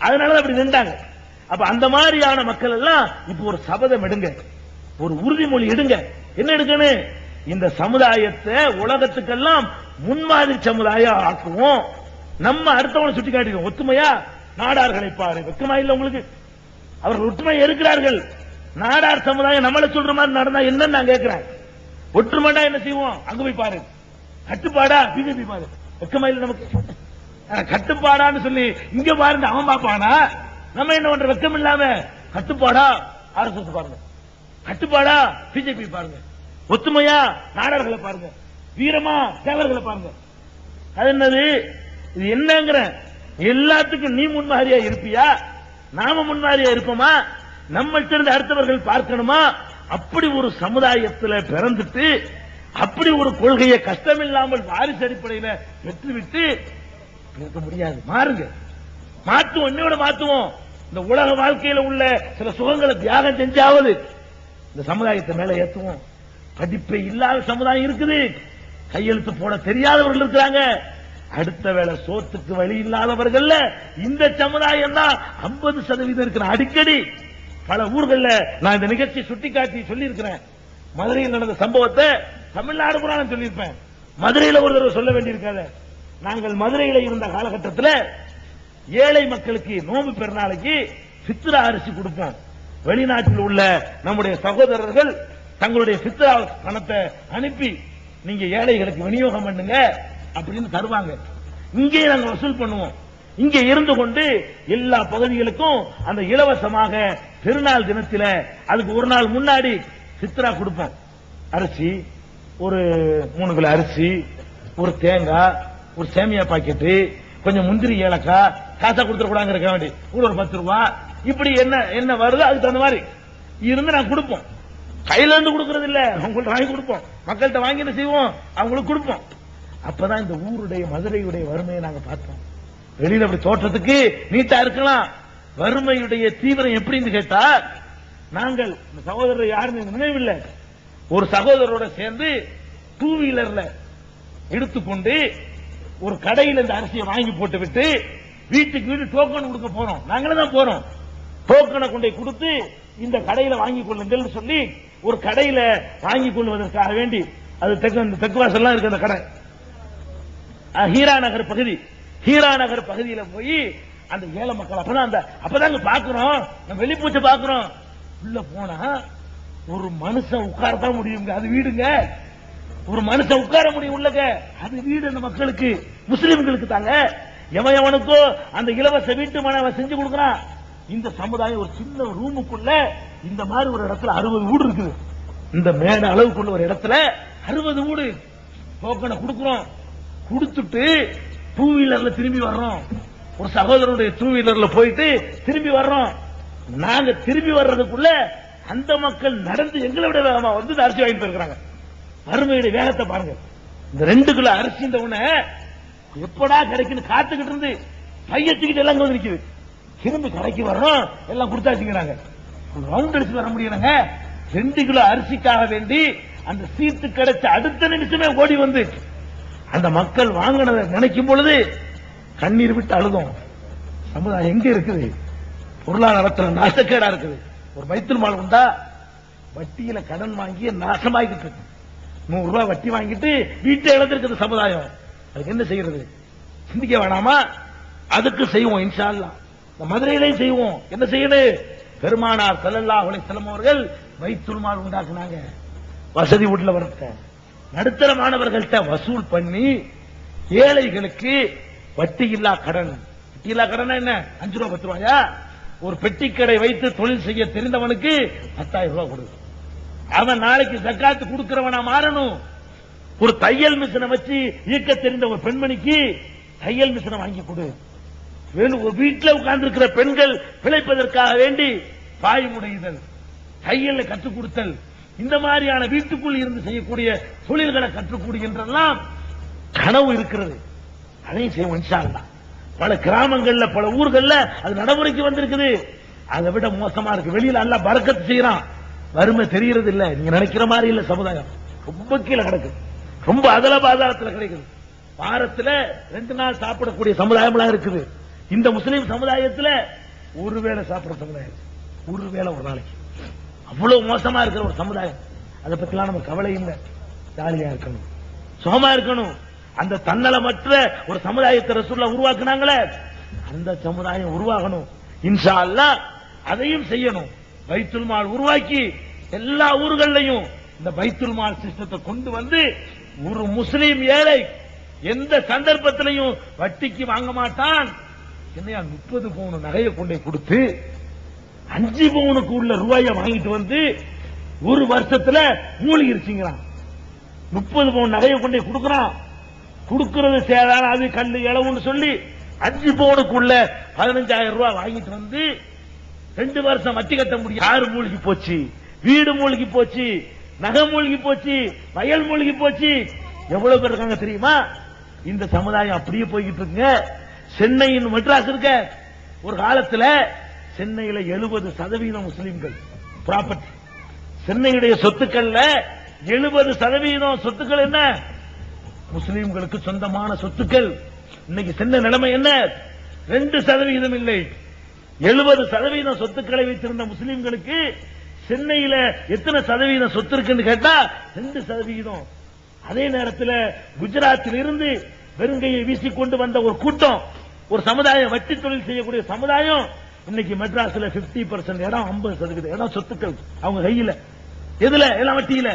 அதனால அப்படி நின்றாங்க. அப்ப அந்த மாதிரியான மக்கள் எல்லாம் இப்ப ஒரு சபதம் எடுங்க, ஒரு உறுதிமொழி எடுங்க. என்ன எடுக்கணும்? இந்த சமுதாயத்தை உலகத்துக்கெல்லாம் முன்மாதிரி சமுதாயம் ஆக்குவோம். நம்ம அடுத்தவங்களை சுட்டி காட்டிடுவோம். ஒத்துமையா நாடார்களை பாரு, வெக்கமா இல்ல உங்களுக்கு? அவர்கள் ஒற்றுமை இருக்கிறார்கள். நாடார் சமுதாயம் நம்மள சொல்ற மாதிரி நடந்தா என்ன நான் கேட்கிறேன். ஒற்றுமைடா என்ன செய்வோம்? அங்க போய் பாரு. கட்டுப்பாடா பிஜேபி பாரு, வெக்கமா இல்ல நமக்கு? கட்டுப்பாடான்னு சொல்லி இங்க பாருங்க, அவன் பாப்பானா? நம்ம என்ன பண்ற? வெக்கம் இல்லாம கட்டுப்பாடா ஆர்எஸ்எஸ் பாருங்க, கட்டுப்பாடா பிஜேபி பாருங்க, ஒத்துமையா நாடார்களை பாருங்க, வீரமா தேவர்களை பாருங்க. அது என்னது? இது என்னங்கிற எல்லாத்துக்கும் நீ முன்மாதிரியா இருப்பியா? நாம முன்மாதிரியா இருப்போமா? நம்மள்ட்ட இருந்து அடுத்தவர்கள் பார்க்கணுமா? அப்படி ஒரு சமுதாயத்தில் பிறந்துட்டு அப்படி ஒரு கொள்கையை கஷ்டமில்லாமல் வாரிசு அடிப்படையில் பெற்றுவிட்டு இருக்க முடியாது. மாறுங்க, மாற்றுவோம், என்னோட மாற்றுவோம். இந்த உலக வாழ்க்கையில உள்ள சில சுகங்களை தியாகம் செஞ்சாவது இந்த சமுதாயத்தை மேல ஏற்றுவோம். படிப்பை இல்லாத சமுதாயம் இருக்குது, கையெழுத்து போட தெரியாதவர்கள் இருக்கிறாங்க, அடுத்த வேளை சோத்துக்கு வழி இல்லாதவர்கள் இந்த சமுதாயம் தான் 50% இருக்கிற. அடிக்கடி பல ஊர்கள்ல நான் இந்த நிகழ்ச்சி சுட்டிக்காட்டி சொல்லி இருக்கிறேன். மதுரையில் நடந்த சம்பவத்தை தமிழ்நாடு புராணம் நான் சொல்லியிருப்பேன். மதுரையில் ஒரு தடவை சொல்ல வேண்டியிருக்காத. நாங்கள் மதுரையில் இருந்த காலகட்டத்தில் ஏழை மக்களுக்கு நோம்பு பெருநாளைக்கு ஃபித்ரா அரிசி கொடுப்போம். வெளிநாட்டில் உள்ள நம்முடைய சகோதரர்கள் தங்களுடைய ஃபித்ரா பணத்தை அனுப்பி நீங்க ஏழைகளுக்கு விநியோகம் பண்ணுங்க அப்படின்னு தருவாங்க. இங்கே நாங்கள் வசூல் பண்ணுவோம். இங்கே இருந்து கொண்டு எல்லா பகுதிகளுக்கும் அந்த இலவசமாக திருநாள் தினத்தில் அதுக்கு ஒரு நாள் முன்னாடி ஃபித்ரா கொடுப்போம். அரிசி, ஒரு 3 கிலோ அரிசி, ஒரு தேங்காய், ஒரு சேமியா பாக்கெட்டு, கொஞ்சம் முந்திரி, ஏலக்காய், காசா கொடுத்துடக்கூடாங்க இருக்க வேண்டி ஒரு 10 ரூபாய், இப்படி என்ன வருதோ அதுக்கு தகுந்த மாதிரி இருந்து நான் கொடுப்போம். கையில இருந்து கொடுக்கறது இல்ல, அவங்கள்ட்ட வாங்கி கொடுப்போம். மக்கள்கிட்ட வாங்கி என்ன செய்வோம், அவங்களுக்கு கொடுப்போம். அப்பதான் இந்த ஊருடைய மதுரையுடைய வறுமையை நாங்க பார்த்தோம். வெளியில அப்படி தோற்றத்துக்கு நீட்டா இருக்கலாம், வறுமையுடைய தீவிரம் எப்படின்னு கேட்டா, நாங்கள் இந்த சகோதரர் யாருன்னு நினைவில்லை, ஒரு சகோதரரோட சேர்ந்து 2 வீலர்ல எடுத்துக்கொண்டு ஒரு கடையில் இந்த அரிசியை வாங்கி போட்டு விட்டு வீட்டுக்கு வீடு டோக்கன் கொடுக்க போறோம். நாங்களே தான் போறோம். டோக்கனை கொண்டே கொடுத்து இந்த கடையில வாங்கி கொள்ளுங்கள் சொல்லி ஒரு கடையில வாங்கி கொள்வதற்காக வேண்டி, அது தெற்கு வாசல்லாம் இருக்கு அந்த கடை, ஹீரா நகர் பகுதி. ஹீரா நகர் பகுதியில போய் அந்த ஏழை மக்கள் அப்பதாங்க பாக்குறோம், நம்ம வெளிப்பூச்ச பாக்குறோம். உள்ள போனா ஒரு மனுஷன் உட்காரத்தான் முடியுங்க, அது வீடுங்க. ஒரு மனுஷன் உட்கார முடியும் உள்ளங்க, அது வீடு. அந்த மக்களுக்கு, முஸ்லிம்களுக்கு தாங்க. எவனுக்கோ அந்த இலவச வீட்டு மனை செஞ்சு கொடுக்கிறான். இந்த சமுதாயம் ஒரு சின்ன ரூமுக்குள்ள இந்த மாதிரி ஒரு இடத்துல 60 வீடு இருக்குது. இந்த மேட அளவுக்குள்ள ஒரு இடத்துல 60 வீடு. டோக்கனை கொடுக்கிறோம், கொடுத்துட்டு 2 வீலர்ல திரும்பி வர்றோம். ஒரு சகோதரனுடைய 2 வீலர்ல போயிட்டு திரும்பி வர்றோம். நாங்க திரும்பி வர்றதுக்குள்ள அந்த மக்கள் நடந்து எங்களை விட வேகமா வந்து அரிசி வாங்கிட்டு இருக்கிறாங்க. வறுமையுடைய வேகத்தை பாருங்க. இந்த 2 கிலோ அரிசி இந்த உடனே எப்படா கிடைக்குன்னு காத்துக்கிட்டு இருந்து பையச்சுக்கிட்டு எல்லாம் வந்து நிக்குது. திரும்பி கடைக்கு வர்றோம், எல்லாம் கொடுத்தாச்சுங்கிறாங்க. ரவுண்ட் அடிச்சு வர முடியலங்க. 2 கிலோ அரிசிக்காக வேண்டி அந்த சீட்டு கிடைச்ச அடுத்த நிமிஷமே ஓடி வந்து அந்த மக்கள் வாங்கினதை நினைக்கும் பொழுது கண்ணீர் விட்டு அழுதும். சமுதாயம் எங்க இருக்குது? பொருளாதாரத்தில் நாசக்கேடா இருக்குது. ஒரு பைத்துல் மால் உண்டா? வட்டியில கடன் வாங்கி நாசமாகிட்டு இருக்கு. 100 ரூபாய் வட்டி வாங்கிட்டு வீட்டை இழந்திருக்கிறது சமுதாயம். அதுக்கு என்ன செய்யறது? சிந்திக்க வேணாமா? அதுக்கு செய்வோம் இன்ஷா அல்லாஹ். இந்த மதுரையிலையும் செய்வோம். என்ன செய்யணும்? பெருமானார் ஸல்லல்லாஹு அலைஹி வஸல்லம் அவர்கள் பைத்துல் மால் உண்டாக்குனாங்க. வசதி வீட்டுல வரட்ட நடுத்தர மாணவர்கள்ட்ட வசூல் பண்ணி ஏழைகளுக்கு வட்டி இல்லா கடன். வட்டி இல்லா கடன் என்ன? 5 ரூபாய் 10 ரூபாயா? ஒரு பெட்டி கடை வைத்து தொழில் செய்ய தெரிந்தவனுக்கு 10,000 ரூபாய் கொடு. அவன் நாளைக்கு ஜக்காத்து கொடுக்கிறவனா மாறணும். ஒரு தையல் மிஷினை வச்சு இயக்க தெரிந்த ஒரு பெண்மணிக்கு தையல் மிஷினை வாங்கி கொடு. ஒரு வீட்டில் உட்கார்ந்து இருக்கிற பெண்கள் பிழைப்பதற்காக வேண்டி பாய் முடைதல், தையலை கற்றுக் கொடுத்தல், இந்த மாதிரியான வீட்டுக்குள் இருந்து செய்யக்கூடிய தொழில்களை கற்றுக்கூடியென்றெல்லாம் கனவு இருக்கிறது. அதையும் செய்வோம் இன்ஷா அல்லாஹ். பல கிராமங்கள்ல பல ஊர்கள்ல அது நடைமுறைக்கு வந்திருக்குது. அதை விட மோசமா இருக்கு. வெளியில அல்லாஹ் பரக்கத் செய்யறான், வறுமை தெரியறது இல்ல. நீங்க நினைக்கிற மாதிரி இல்ல. சமுதாயம் ரொம்ப கீழே கிடக்குது, ரொம்ப அதல பாதாளத்தில் கிடைக்குது. வாரத்துல 2 நாள் சாப்பிடக்கூடிய சமுதாயம் எல்லாம் இருக்குது. இந்த முஸ்லீம் சமுதாயத்தில் ஒரு வேளை சாப்பிடுற சமுதாயம், ஒரு வேளை ஒரு நாளைக்கு. அவ்வளவு மோசமா இருக்கிற ஒரு சமுதாயம். அதை பத்திலாம் நம்ம கவலை இல்லை. ஜாலியா இருக்கணும், சுகமா இருக்கணும். அந்த தன்னலமற்ற ஒரு சமுதாயத்தை ரசூலுல்லாஹ் உருவாக்குனாங்களே, அந்த சமுதாயம் உருவாகணும் இன்ஷா அல்லாஹ். அதையும் செய்யணும். பைத்துல் மால் உருவாக்கி எல்லா ஊர்களையும் இந்த பைத்துல் மால் சிஸ்டத்தை கொண்டு வந்து ஒரு முஸ்லீம் ஏழை எந்த சந்தர்ப்பத்திலையும் வட்டிக்கு வாங்க மாட்டான். என்னையா 30 பவுன் நகையை கொண்டே கொடுத்து 5 பவுனுக்கு உள்ள ரூபாயை வாங்கிட்டு வந்து ஒரு வருஷத்துல மூழ்கிருச்சுங்கிறான். 30 பவுன் நகையை கொண்டே கொடுக்கறான். கொடுக்கிறது சேதாரம், அது கல்லு இளவுன்னு சொல்லி 5 பவுனுக்கு உள்ள 15,000 ரூபாய் வாங்கிட்டு வந்து 2 வருஷம் வட்டி கட்ட முடியும். யாரு மூழ்கி போச்சு? வீடு மூழ்கி போச்சு, நகை மூழ்கி போச்சு, வயல் மூழ்கி போச்சு. எவ்வளவு பேர் இருக்காங்க தெரியுமா? இந்த சமுதாயம் அப்படியே போய்கிட்டு இருக்குங்க. சென்னையின் மெட்ராஸ் இருக்க ஒரு காலத்துல சென்னையில 70% முஸ்லிம்கள் ப்ராப்பர்ட்டி. சென்னையுடைய சொத்துக்கள்ல 70% சொத்துக்கள் என்ன? முஸ்லிம்களுக்கு சொந்தமான சொத்துக்கள். இன்னைக்கு சென்னை நிலைமை என்ன? 2% இல்லை. 70% சொத்துக்களை வைத்திருந்த முஸ்லிம்களுக்கு சென்னையில எத்தனை சதவீதம் சொத்து இருக்குன்னு கேட்டா 2%. அதே நேரத்தில் குஜராத்தில் இருந்து வெறுங்கையை வீசிக்கொண்டு வந்த ஒரு கூட்டம், ஒரு சமுதாயம், வட்டி தொழில் செய்யக்கூடிய சமுதாயம், இன்னைக்கு மெட்ராஸ்ல 50% இடம், 50% இடம் சொத்துக்கள் அவங்க கையில. எதுல? எல்லாம் வட்டியில.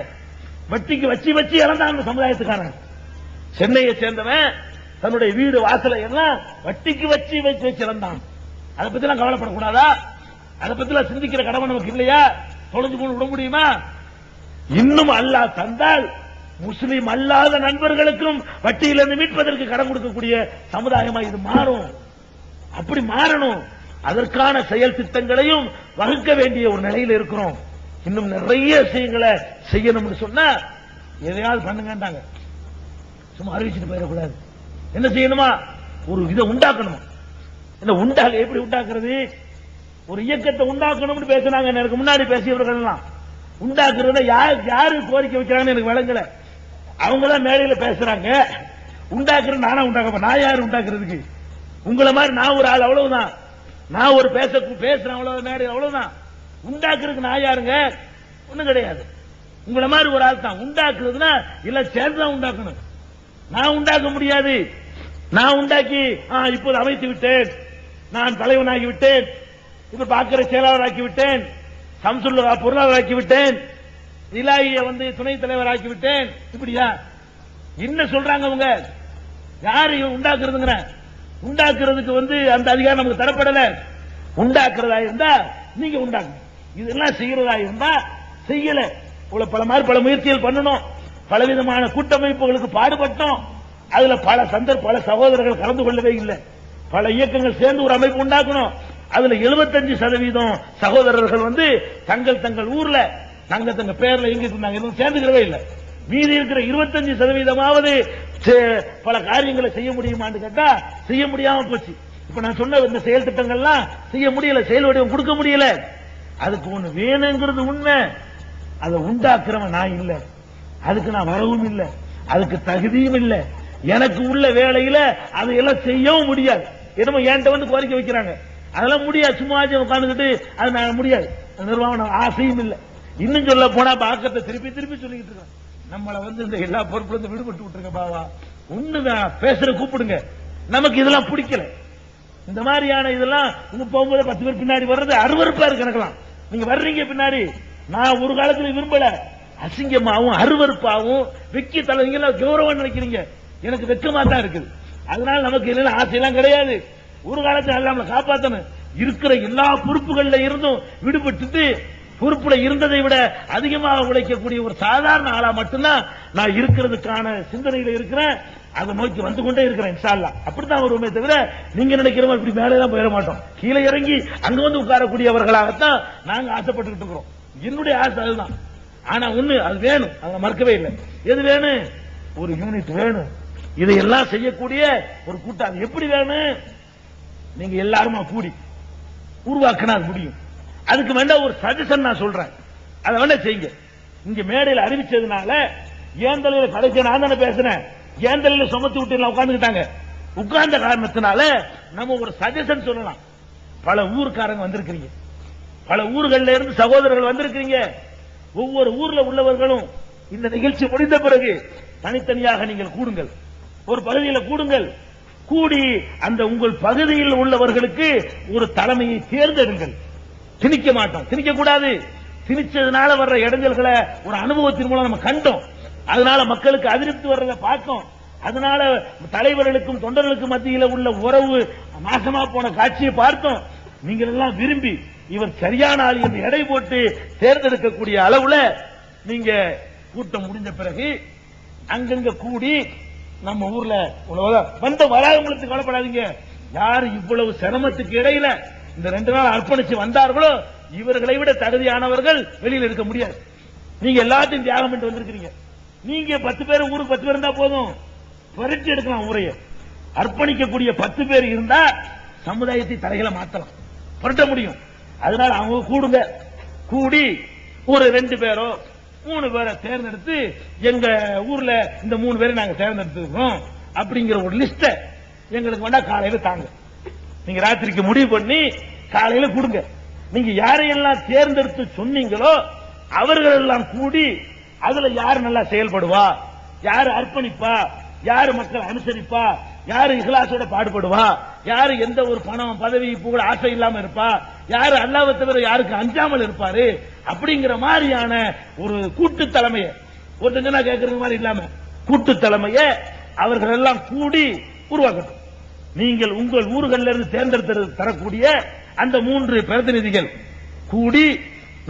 வட்டிக்கு வச்சு வச்சு இறந்தாங்க சமுதாயத்துக்காரன். சென்னையை சேர்ந்தவன் தன்னுடைய வீடு வாசலை எல்லாம் வட்டிக்கு வச்சு வச்சு வச்சு இறந்தான். அதை பத்தி எல்லாம் கவலைப்படக்கூடாதா? அதை பத்தி எல்லாம் சிந்திக்கிற கடமை நமக்கு இல்லையா? தொலைஞ்சு கொண்டு விட முடியுமா? இன்னும் அல்லாஹ் தந்தால் முஸ்லிம் அல்லாத நண்பர்களுக்கும் வட்டியிலிருந்து மீட்பதற்கு கடன் கொடுக்கக்கூடிய சமுதாயமா இது மாறும். அப்படி மாறணும். அதற்கான செயல் திட்டங்களையும் வகுக்க வேண்டிய ஒரு நிலையில் இருக்கிறோம். இன்னும் நிறைய விஷயங்களை செய்யணும்னு சொன்னா எதையாவது பண்ணுங்கன்றாங்க. சும்மா அறிவிச்சுட்டு போயிடக்கூடாது. என்ன செய்யணுமா? ஒரு இதை உண்டாக்கணுமா? என்ன உண்டாக எப்படி உண்டாக்குறது? ஒரு இயக்கத்தை உண்டாக்கணும்னு பேசினாங்க. எனக்கு முன்னாடி பேசியவர்கள் எல்லாம் உண்டாக்குறத யாரு கோரிக்கை வைக்கிறாங்கன்னு எனக்கு விளங்கல. அவங்கதான் மேடையில பேசுறாங்க. உண்டாக்குறது நானா உண்டாக்க? நான் யாரு உண்டாக்குறதுக்கு? உங்களை மாதிரி நான் ஒரு ஆள், அவ்வளவுதான். நான் ஒரு பேசுறேன், அவ்வளவு மேடை, அவ்வளவுதான். உண்டாக்குறதுக்கு நான் யாருங்க? ஒண்ணும் கிடையாது. உங்களை மாதிரி ஒரு ஆள் தான். உண்டாக்குறதுன்னா இல்ல சேர்ந்துதான் உண்டாக்கணும். நான் உண்டாக்க முடியாது. நான் உண்டாக்கி இப்போது அமைத்து விட்டேன், நான் தலைவனாகி விட்டேன், இப்ப பாக்கிற செயலாளராக்கி விட்டேன், சம்சுல்லா பொருளாளராக்கி விட்டேன், இலாயிய துணைத் தலைவராக்கி விட்டேன். இப்படியா என்ன சொல்றாங்க அவங்க? யாரு உண்டாக்குறதுங்கிற? உண்டாக்குறதுக்கு அந்த அதிகாரம் நமக்கு தரப்படல. உண்டாக்குறதா இருந்தா நீங்க உண்டாக்கணும். இதெல்லாம் செய்யறதா இருந்தா செய்யல. பல மாதிரி பல முயற்சிகள் பண்ணணும். பலவிதமான கூட்டமைப்புகளுக்கு பாடுபட்டோம். அதுல பல சகோதரர்கள் கலந்து கொள்ளவே இல்லை. பல இயக்கங்கள் சேர்ந்து ஒரு அமைப்பு உண்டாக்கணும். அதுல 75% சகோதரர்கள் தங்கள் ஊர்ல தங்க பேர்ல எங்க இருந்தாங்க சேர்ந்துக்கிறவே இல்லை. மீதி இருக்கிற 25%ஆவது பல காரியங்களை செய்ய முடியுமான்னு கேட்டா செய்ய முடியாம போச்சு. இப்ப நான் சொன்ன இந்த செயல் திட்டங்கள்லாம் செய்ய முடியல, செயல் வடிவம் கொடுக்க முடியல. அதுக்கு ஒண்ணு வேணுங்கிறது உண்மை. அதை உண்டாக்குறவன் நான் இல்ல, அதுக்கு நான் வரவும் இல்லை, அதுக்கு தகுதியும் இல்லை. எனக்கு உள்ள வேலையில அதையெல்லாம் செய்யவும் முடியாது. என்னமோ என்கிட்ட கோரிக்கை வைக்கிறாங்க, அதெல்லாம் முடியாது. சும்மா உட்காந்துக்கிட்டு அது நான் முடியாது. நிர்வாகம் ஆசையும் இல்லை. இன்னும் சொல்ல போனா பாக்கத்தை திருப்பி திருப்பி சொல்லிக்கிட்டு இருக்கோம். நம்மளை இந்த எல்லா பொறுப்புல விடுபட்டு விட்டுருங்க பாவா. ஒண்ணுதான் பேசுற கூப்பிடுங்க. நமக்கு இதெல்லாம் பிடிக்கல. இந்த மாதிரியான இதெல்லாம் போகும்போது 10 பேர் பின்னாடி வர்றது அருவருப்பா இருக்கு எனக்கலாம். நீங்க வர்றீங்க பின்னாடி. நான் ஒரு காலத்துல விரும்பல. அசிங்கமாவும் அருவருப்பாவும் வெக்கி தலைவங்க கௌரவம் நினைக்கிறீங்க. எனக்கு வெக்கமா தான் இருக்குது. அதனால நமக்கு இல்லைன்னா ஆசையெல்லாம் கிடையாது. ஒரு காலத்துல நம்மளை காப்பாற்றணும். இருக்கிற எல்லா பொறுப்புகள்ல இருந்தும் விடுபட்டு பொறுப்புல இருந்ததை விட அதிகமாக உழைக்கக்கூடிய ஒரு சாதாரண ஆளா மட்டும்தான் நான் இருக்கிறதுக்கான சிந்தனையில இருக்கிறேன். அதை நோக்கி வந்து கொண்டே இருக்கிறேன். இன்ஷா அல்லாஹ் அப்படித்தான் வருவோமே தவிர நீங்க நினைக்கிறோம் இப்படி மேலே போயிட மாட்டோம். கீழே இறங்கி அங்க உட்காரக்கூடியவர்களாகத்தான் நாங்க ஆசைப்பட்டு இருக்கிறோம். என்னுடைய ஆசை அதுதான். ஆனா ஒண்ணு அது வேணும், அதை மறக்கவே இல்லை. எது வேணும்? ஒரு யூனிட் வேணும். இதையெல்லாம் செய்யக்கூடிய ஒரு கூட்டம். அது எப்படி வேணும்? நீங்க எல்லாருமா கூடி உருவாக்கினா அது முடியும். அதுக்கு வேண்டாம் ஒரு சஜஷன் நான் சொல்றேன், அதை வேணா செய்யுங்க. இங்க மேடையில் அறிவிச்சதுனால ஏன் தலையில கடைசி நான் தானே பேசுறேன், ஏன் தலையில சுமத்து விட்டு உட்கார்ந்துக்கிட்டாங்க. உட்கார்ந்த காரணத்தினால நம்ம ஒரு சஜஷன் சொல்லலாம். பல ஊர்க்காரங்க வந்திருக்கிறீங்க, பல ஊர்கள்ல இருந்து சகோதரர்கள் வந்திருக்கிறீங்க. ஒவ்வொரு ஊர்ல உள்ளவர்களும் இந்த நிகழ்ச்சி முடிந்த பிறகு தனித்தனியாக நீங்கள் கூடுங்கள், ஒரு பகுதியில் கூடுங்கள். கூடி அந்த உங்கள் பகுதியில் உள்ளவர்களுக்கு ஒரு தலைமையை தேர்ந்தெடுங்கள். திணிக்க மாட்டோம், திணிக்க கூடாது. திணிச்சதுனால வர்ற இடைஞ்சல்களை ஒரு அனுபவத்தின் மூலம் நம்ம கண்டோம். அதனால மக்களுக்கு அதிருப்தி வர்றதை பார்த்தோம். அதனால தலைவர்களுக்கும் தொண்டர்களுக்கும் மத்தியில் உள்ள உறவு நாசமா போன காட்சியை பார்த்தோம். நீங்கள் எல்லாம் விரும்பி இவர் சரியான ஆள் என்று எடை போட்டு தேர்ந்தெடுக்கக்கூடிய அளவுல நீங்க கூட்டம் முடிஞ்ச பிறகு அங்கங்க கூடி நம்ம ஊர்ல வந்த வராதவங்களுக்கு கவலைப்படாதீங்க. யாரு இவ்வளவு சிரமத்துக்கு இடையில இந்த 2 நாள் அர்ப்பணிச்சு வந்தார்களோ இவர்களை விட தகுதியானவர்கள் வெளியில் இருக்க முடியாது. நீங்க எல்லாத்தையும் தியாகம் பண்ணிட்டு வந்திருக்கீங்க. நீங்க 10 பேர், ஊருக்கு 10 பேர் இருந்தா போதும், புரட்சி எடுக்கலாம். ஊரைய அர்ப்பணிக்கக்கூடிய 10 பேர் இருந்தா சமுதாயத்தை தலைகளை மாத்தலாம், புரட்ட முடியும். அதனால அவங்க கூடுங்க, கூடி ஒரு 2 பேரோ 3 பேரை தேர்ந்தெடுத்து எங்க ஊர்ல இந்த 3 பேரை நாங்க தேர்ந்தெடுத்துக்கிறோம் அப்படிங்கிற ஒரு லிஸ்ட எங்களுக்கு வேணா காலையில தாங்க. நீங்க ராத்திரிக்கு முடிவு பண்ணி காலையில கொடுங்க. நீங்க யாரையெல்லாம் தேர்ந்தெடுத்து சொன்னீங்களோ அவர்கள் எல்லாம் கூடி அதுல யாரு நல்லா செயல்படுவா, யாரு அர்ப்பணிப்பா, யாரு மக்கள் அனுசரிப்பா, யாரு இஹ்லாசோட பாடுபடுவா, யாரு எந்த ஒரு பணம் பதவி புகழ் ஆசை இல்லாம இருப்பா, யாரு அல்லாஹ்வை தவிர யாருக்கு அஞ்சாமல் இருப்பாரு, அப்படிங்கிற மாதிரியான ஒரு கூட்டு தலைமையை, ஒருத்தங்க நான் கேட்கறது மாதிரி இல்லாம கூட்டு தலைமையை அவர்கள் எல்லாம் கூடி உருவாக்கட்டும். நீங்கள் உங்கள் ஊர்களில் இருந்து தேர்ந்தெடுத்து தரக்கூடிய அந்த 3 பிரதிநிதிகள் கூடி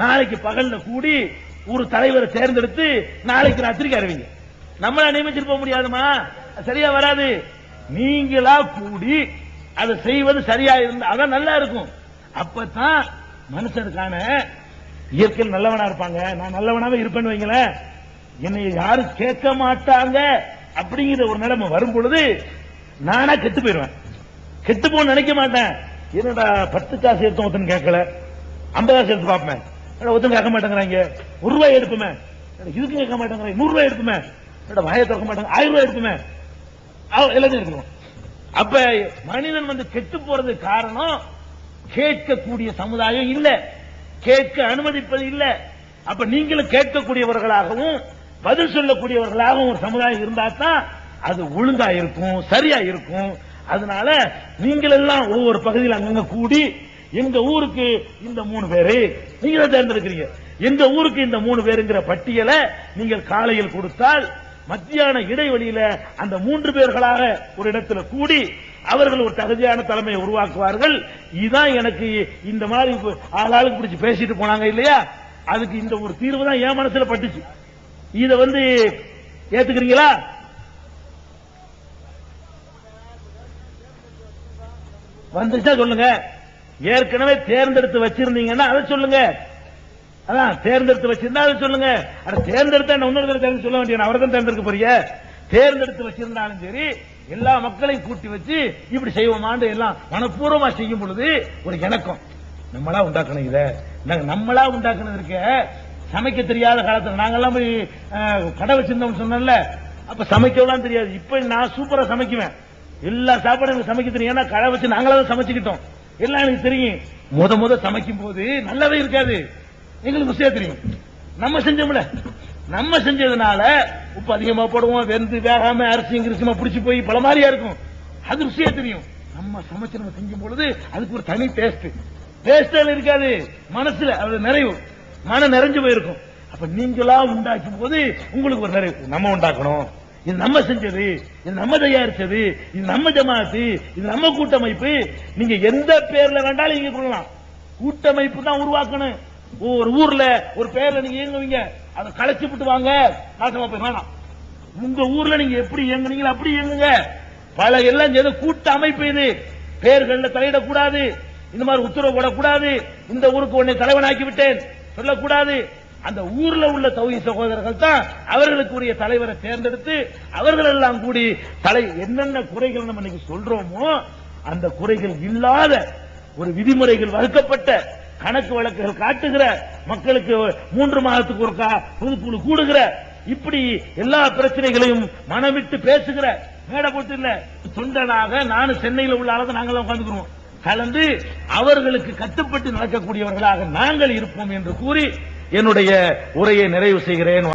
நாளைக்கு பகல்ல கூடி ஒரு தலைவரை தேர்ந்தெடுத்து நாளைக்கு ராத்திரிக்கு அறிவிங்க. நம்மளா நியமிச்சிருக்க முடியாதுமா, சரியா வராது. நீங்களா கூடி அதை செய்வது சரியா இருந்தா அதான் நல்லா இருக்கும். அப்பதான் மனுஷனுக்கான இயற்கையில் நல்லவனா இருப்பாங்க. நான் நல்லவனாவே இருப்பேன்னு வைங்களேன், என்னை யாரும் கேட்க மாட்டாங்க அப்படிங்கிற ஒரு நிலைமை வரும் பொழுது நானா கெட்டு போயிருவேன். கெட்டு போன நினைக்க மாட்டேன். என்னடா 10 காசு எடுத்து ஒருத்தன் கேட்கல, 50 காசு எடுத்து பார்ப்பேன், ஒருத்தன் கேட்க மாட்டேங்கிறாங்க. 1 ரூபாய் எடுப்புமே, இதுக்கு கேட்க மாட்டேங்கிறாங்க. 100 ரூபாய் எடுப்புமே, வாயை திறக்க மாட்டாங்க. 1000 ரூபாய் எடுப்புமே, எல்லாத்தையும் எடுக்கணும். அப்ப மனிதன் வந்து கெட்டு போறது காரணம் கேட்கக்கூடிய சமுதாயம் இல்ல, கேட்க அனுமதிப்பது இல்ல. அப்ப நீங்களும் கேட்கக்கூடியவர்களாகவும் பதில் சொல்லக்கூடியவர்களாகவும் ஒரு சமுதாயம் இருந்தா தான் அது ஒழுங்கா இருக்கும், சரியா இருக்கும். அதனால நீங்கள் எல்லாம் ஒவ்வொரு பகுதியில் அங்கங்க கூடி எங்க ஊருக்கு இந்த 3 பேரு நீங்க தேர்ந்தெடுக்கிறீங்க, எங்க ஊருக்கு இந்த 3 பேருங்கிற பட்டியலை நீங்கள் காலையில் கொடுத்தால் மத்தியான இடைவெளியில அந்த 3 பேர்களாக ஒரு இடத்துல கூடி அவர்கள் ஒரு தகுதியான தலைமையை உருவாக்குவார்கள். இதுதான் எனக்கு இந்த மாதிரி ஆளாளுக்கு பிடிச்சி பேசிட்டு போனாங்க இல்லையா, அதுக்கு இந்த ஒரு தீர்வு தான் என் மனசுல பட்டுச்சு. இத வந்து ஏத்துக்கிறீங்களா? வந்துச்சா சொல்லுங்க. ஏற்கனவே தேர்ந்தெடுத்து வச்சிருந்தீங்கன்னா அதை சொல்லுங்க. அதான் தேர்ந்தெடுத்து வச்சிருந்தா அதை சொல்லுங்க. தேர்ந்தெடுத்தா இன்னொரு தேர்ந்து சொல்ல வேண்டிய அவரை தான் தேர்ந்தெடுக்க போறீங்க. தேர்ந்தெடுத்து வச்சிருந்தாலும் சரி எல்லா மக்களையும் கூட்டி வச்சு இப்படி செய்வோமான்னு எல்லாம் மனப்பூர்வமா செய்யும் பொழுது ஒரு இணக்கம் நம்மளா உண்டாக்கணும். இத நம்மளா உண்டாக்கணும் இருக்க. சமைக்க தெரியாத காலத்துல நாங்கெல்லாம் போய் கடை வச்சிருந்தோம் சொன்னல, அப்ப சமைக்கலாம் தெரியாது. இப்ப நான் சூப்பரா சமைக்குவேன், எல்லா சாப்பாடும் எனக்கு சமைக்க தெரியும். ஏன்னா கடை வச்சு நாங்களாவது சமைச்சுக்கிட்டோம், எல்லாம் எனக்கு தெரியும். முத சமைக்கும் போது நல்லாவே இருக்காது, எங்களுக்கு ருசியா தெரியும். நம்ம செஞ்சோம்ல, நம்ம செஞ்சதுனால உப்பு அதிகமா போடுவோம், வெந்து வேகாம அரிசி கிரிசிமா பிடிச்சி போய் பல மாதிரியா இருக்கும், அது ருசியா தெரியும். நம்ம சமைச்சு நம்ம செஞ்சும் பொழுது அதுக்கு ஒரு தனி டேஸ்ட் இருக்காது, மனசுல அது நிறைவு, மனம் நிறைஞ்சு போயிருக்கும். அப்ப நீங்களா உண்டாக்கும் போது உங்களுக்கு ஒரு நிறைவு. நம்ம உண்டாக்கணும், இது நம்ம செஞ்சது, இது நம்ம தயாரிச்சது, இது நம்ம ஜமாத்து, இது நம்ம கூட்டமைப்பு. நீங்க எந்த பேர்ல வேண்டாலும் நீங்க கொள்ளலாம், கூட்டமைப்பு தான் உருவாக்கணும். ஒரு ஊர்ல ஒரு பேர்ல நீங்க இயங்குவீங்க, அதை கலைச்சு விட்டு வாங்க, நாசமா போய் வேணாம். உங்க ஊர்ல நீங்க எப்படி இயங்குனீங்களோ அப்படி இயங்குங்க. பல எல்லாம் ஏதோ கூட்ட அமைப்பு, இது பேர்கள்ல தலையிடக்கூடாது, இந்த மாதிரி உத்தரவு போடக்கூடாது, இந்த ஊருக்கு உன்னை தலைவனாக்கி விட்டேன் சொல்லக்கூடாது. அந்த ஊர்ல உள்ள தௌஹீத் சகோதரர்கள் தான் அவர்களுக்குரிய தலைவரை தேர்ந்தெடுத்து அவர்கள் எல்லாம் கூடி என்னென்ன குறைகள் நம்ம இன்னைக்கு சொல்றோமோ அந்த குறைகள் இல்லாத ஒரு விதிமுறைகள் வகுக்கப்பட்ட கணக்கு வழக்குகள் காட்டுகிற, மக்களுக்கு 3 மாதத்துக்கு ஒருக்கா பொதுக்குழு கூடுகிற, இப்படி எல்லா பிரச்சனைகளையும் மனமிட்டு பேசுகிற மேடை போட்டு இல்ல, தொண்டனாக நானும் சென்னையில் உள்ள ஆளுங்க நாங்களாம் உட்கார்ந்துக்கிறோம், கலந்து அவர்களுக்கு கட்டுப்பட்டு நடக்கக்கூடியவர்களாக நாங்கள் இருப்போம் என்று கூறி என்னுடைய உரையை நிறைவு செய்கிறேன்.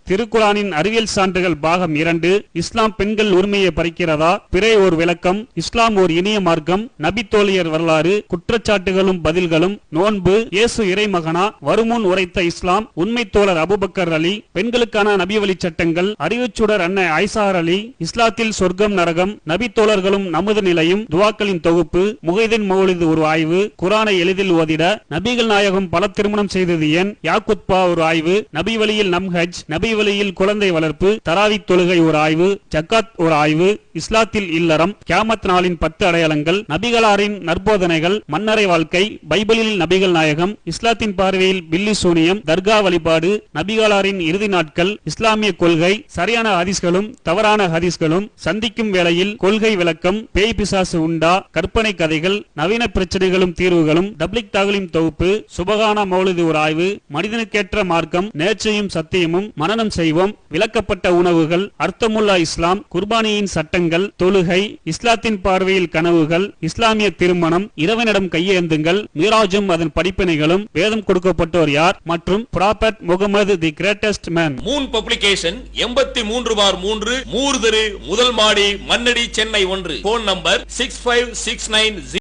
திருக்குரானின் அறிவியல் சான்றுகள் பாகம் 2, இஸ்லாம் பெண்கள் உரிமையை பறிக்கிறதா, பிறை ஒரு விளக்கம், இஸ்லாம் ஓர் இனிய மார்க்கம், நபித்தோழியர் வரலாறு, குற்றச்சாட்டுகளும் பதில்களும், நோன்பு, இயேசு இறைமகனா, வருமுன் உரைத்த இஸ்லாம், உண்மை தோழர் அபூபக்கர் அலி, பெண்களுக்கான நபி வழி சட்டங்கள், அறிவுச்சுடர் அன்னை ஐசார் அலி, இஸ்லாத்தில் சொர்க்கம் நரகம், நபித்தோழர்களும் நமது நிலையும், துவாக்களின் தொகுப்பு, முகைதீன் மௌலிது ஒரு ஆய்வு, குரானை எளிதில் ஓதிட, நபிகள் நாயகம் பல திருமணம் செய்தது ஏன், யாக்குத்பா ஒரு ஆய்வு, நபி வழியில் நம்க, ஹஜ், நபி வழியில் குழந்தை வளர்ப்பு, தராவி தொழுகை ஒரு ஆய்வு, ஜக்காத் ஒரு ஆய்வு, இஸ்லாத்தில் இல்லறம், கியாமத் நாளின் 10 அடையாளங்கள், நபிகளாரின் நற்போதனைகள், மன்னரை வாழ்க்கை, பைபிளில் நபிகள் நாயகம், இஸ்லாத்தின் பார்வையில் பில்லி சூனியம், தர்கா வழிபாடு, நபிகளாரின் இறுதி நாட்கள், இஸ்லாமிய கொள்கை, சரியான ஹதீஸ்களும் தவறான ஹதீஸ்களும், சந்திக்கும் வேளையில் கொள்கை விளக்கம், பேய் பிசாசு உண்டா, கற்பனை கதைகள், நவீன பிரச்சனைகளும் தீர்வுகளும், தப்லிக் தாகலிம் தொகுப்பு, சுபகானா மௌலிது ஒரு ஆய்வு, மனிதனுக்கேற்ற மார்க்கம், நேர்ச்சையும் சத்தியமும், மனனம் செய்வோம், விளக்கப்பட்ட உணவுகள், அர்த்தமுல்லா இஸ்லாம், குர்பானியின் சட்டங்கள், தொழுகை, இஸ்லாத்தின் பார்வையில் கனவுகள், இஸ்லாமிய திருமணம், இறைவனிடம் கையேந்துங்கள், மீராஜும் அதன் படிப்பினைகளும், வேதம் கொடுக்கப்பட்டோர் யார் மற்றும் prophet Muhammad the greatest man. Moon publication 83/3 மூர்தரு முதல் மாடி மண்ணடி சென்னை 1. Phone number 6569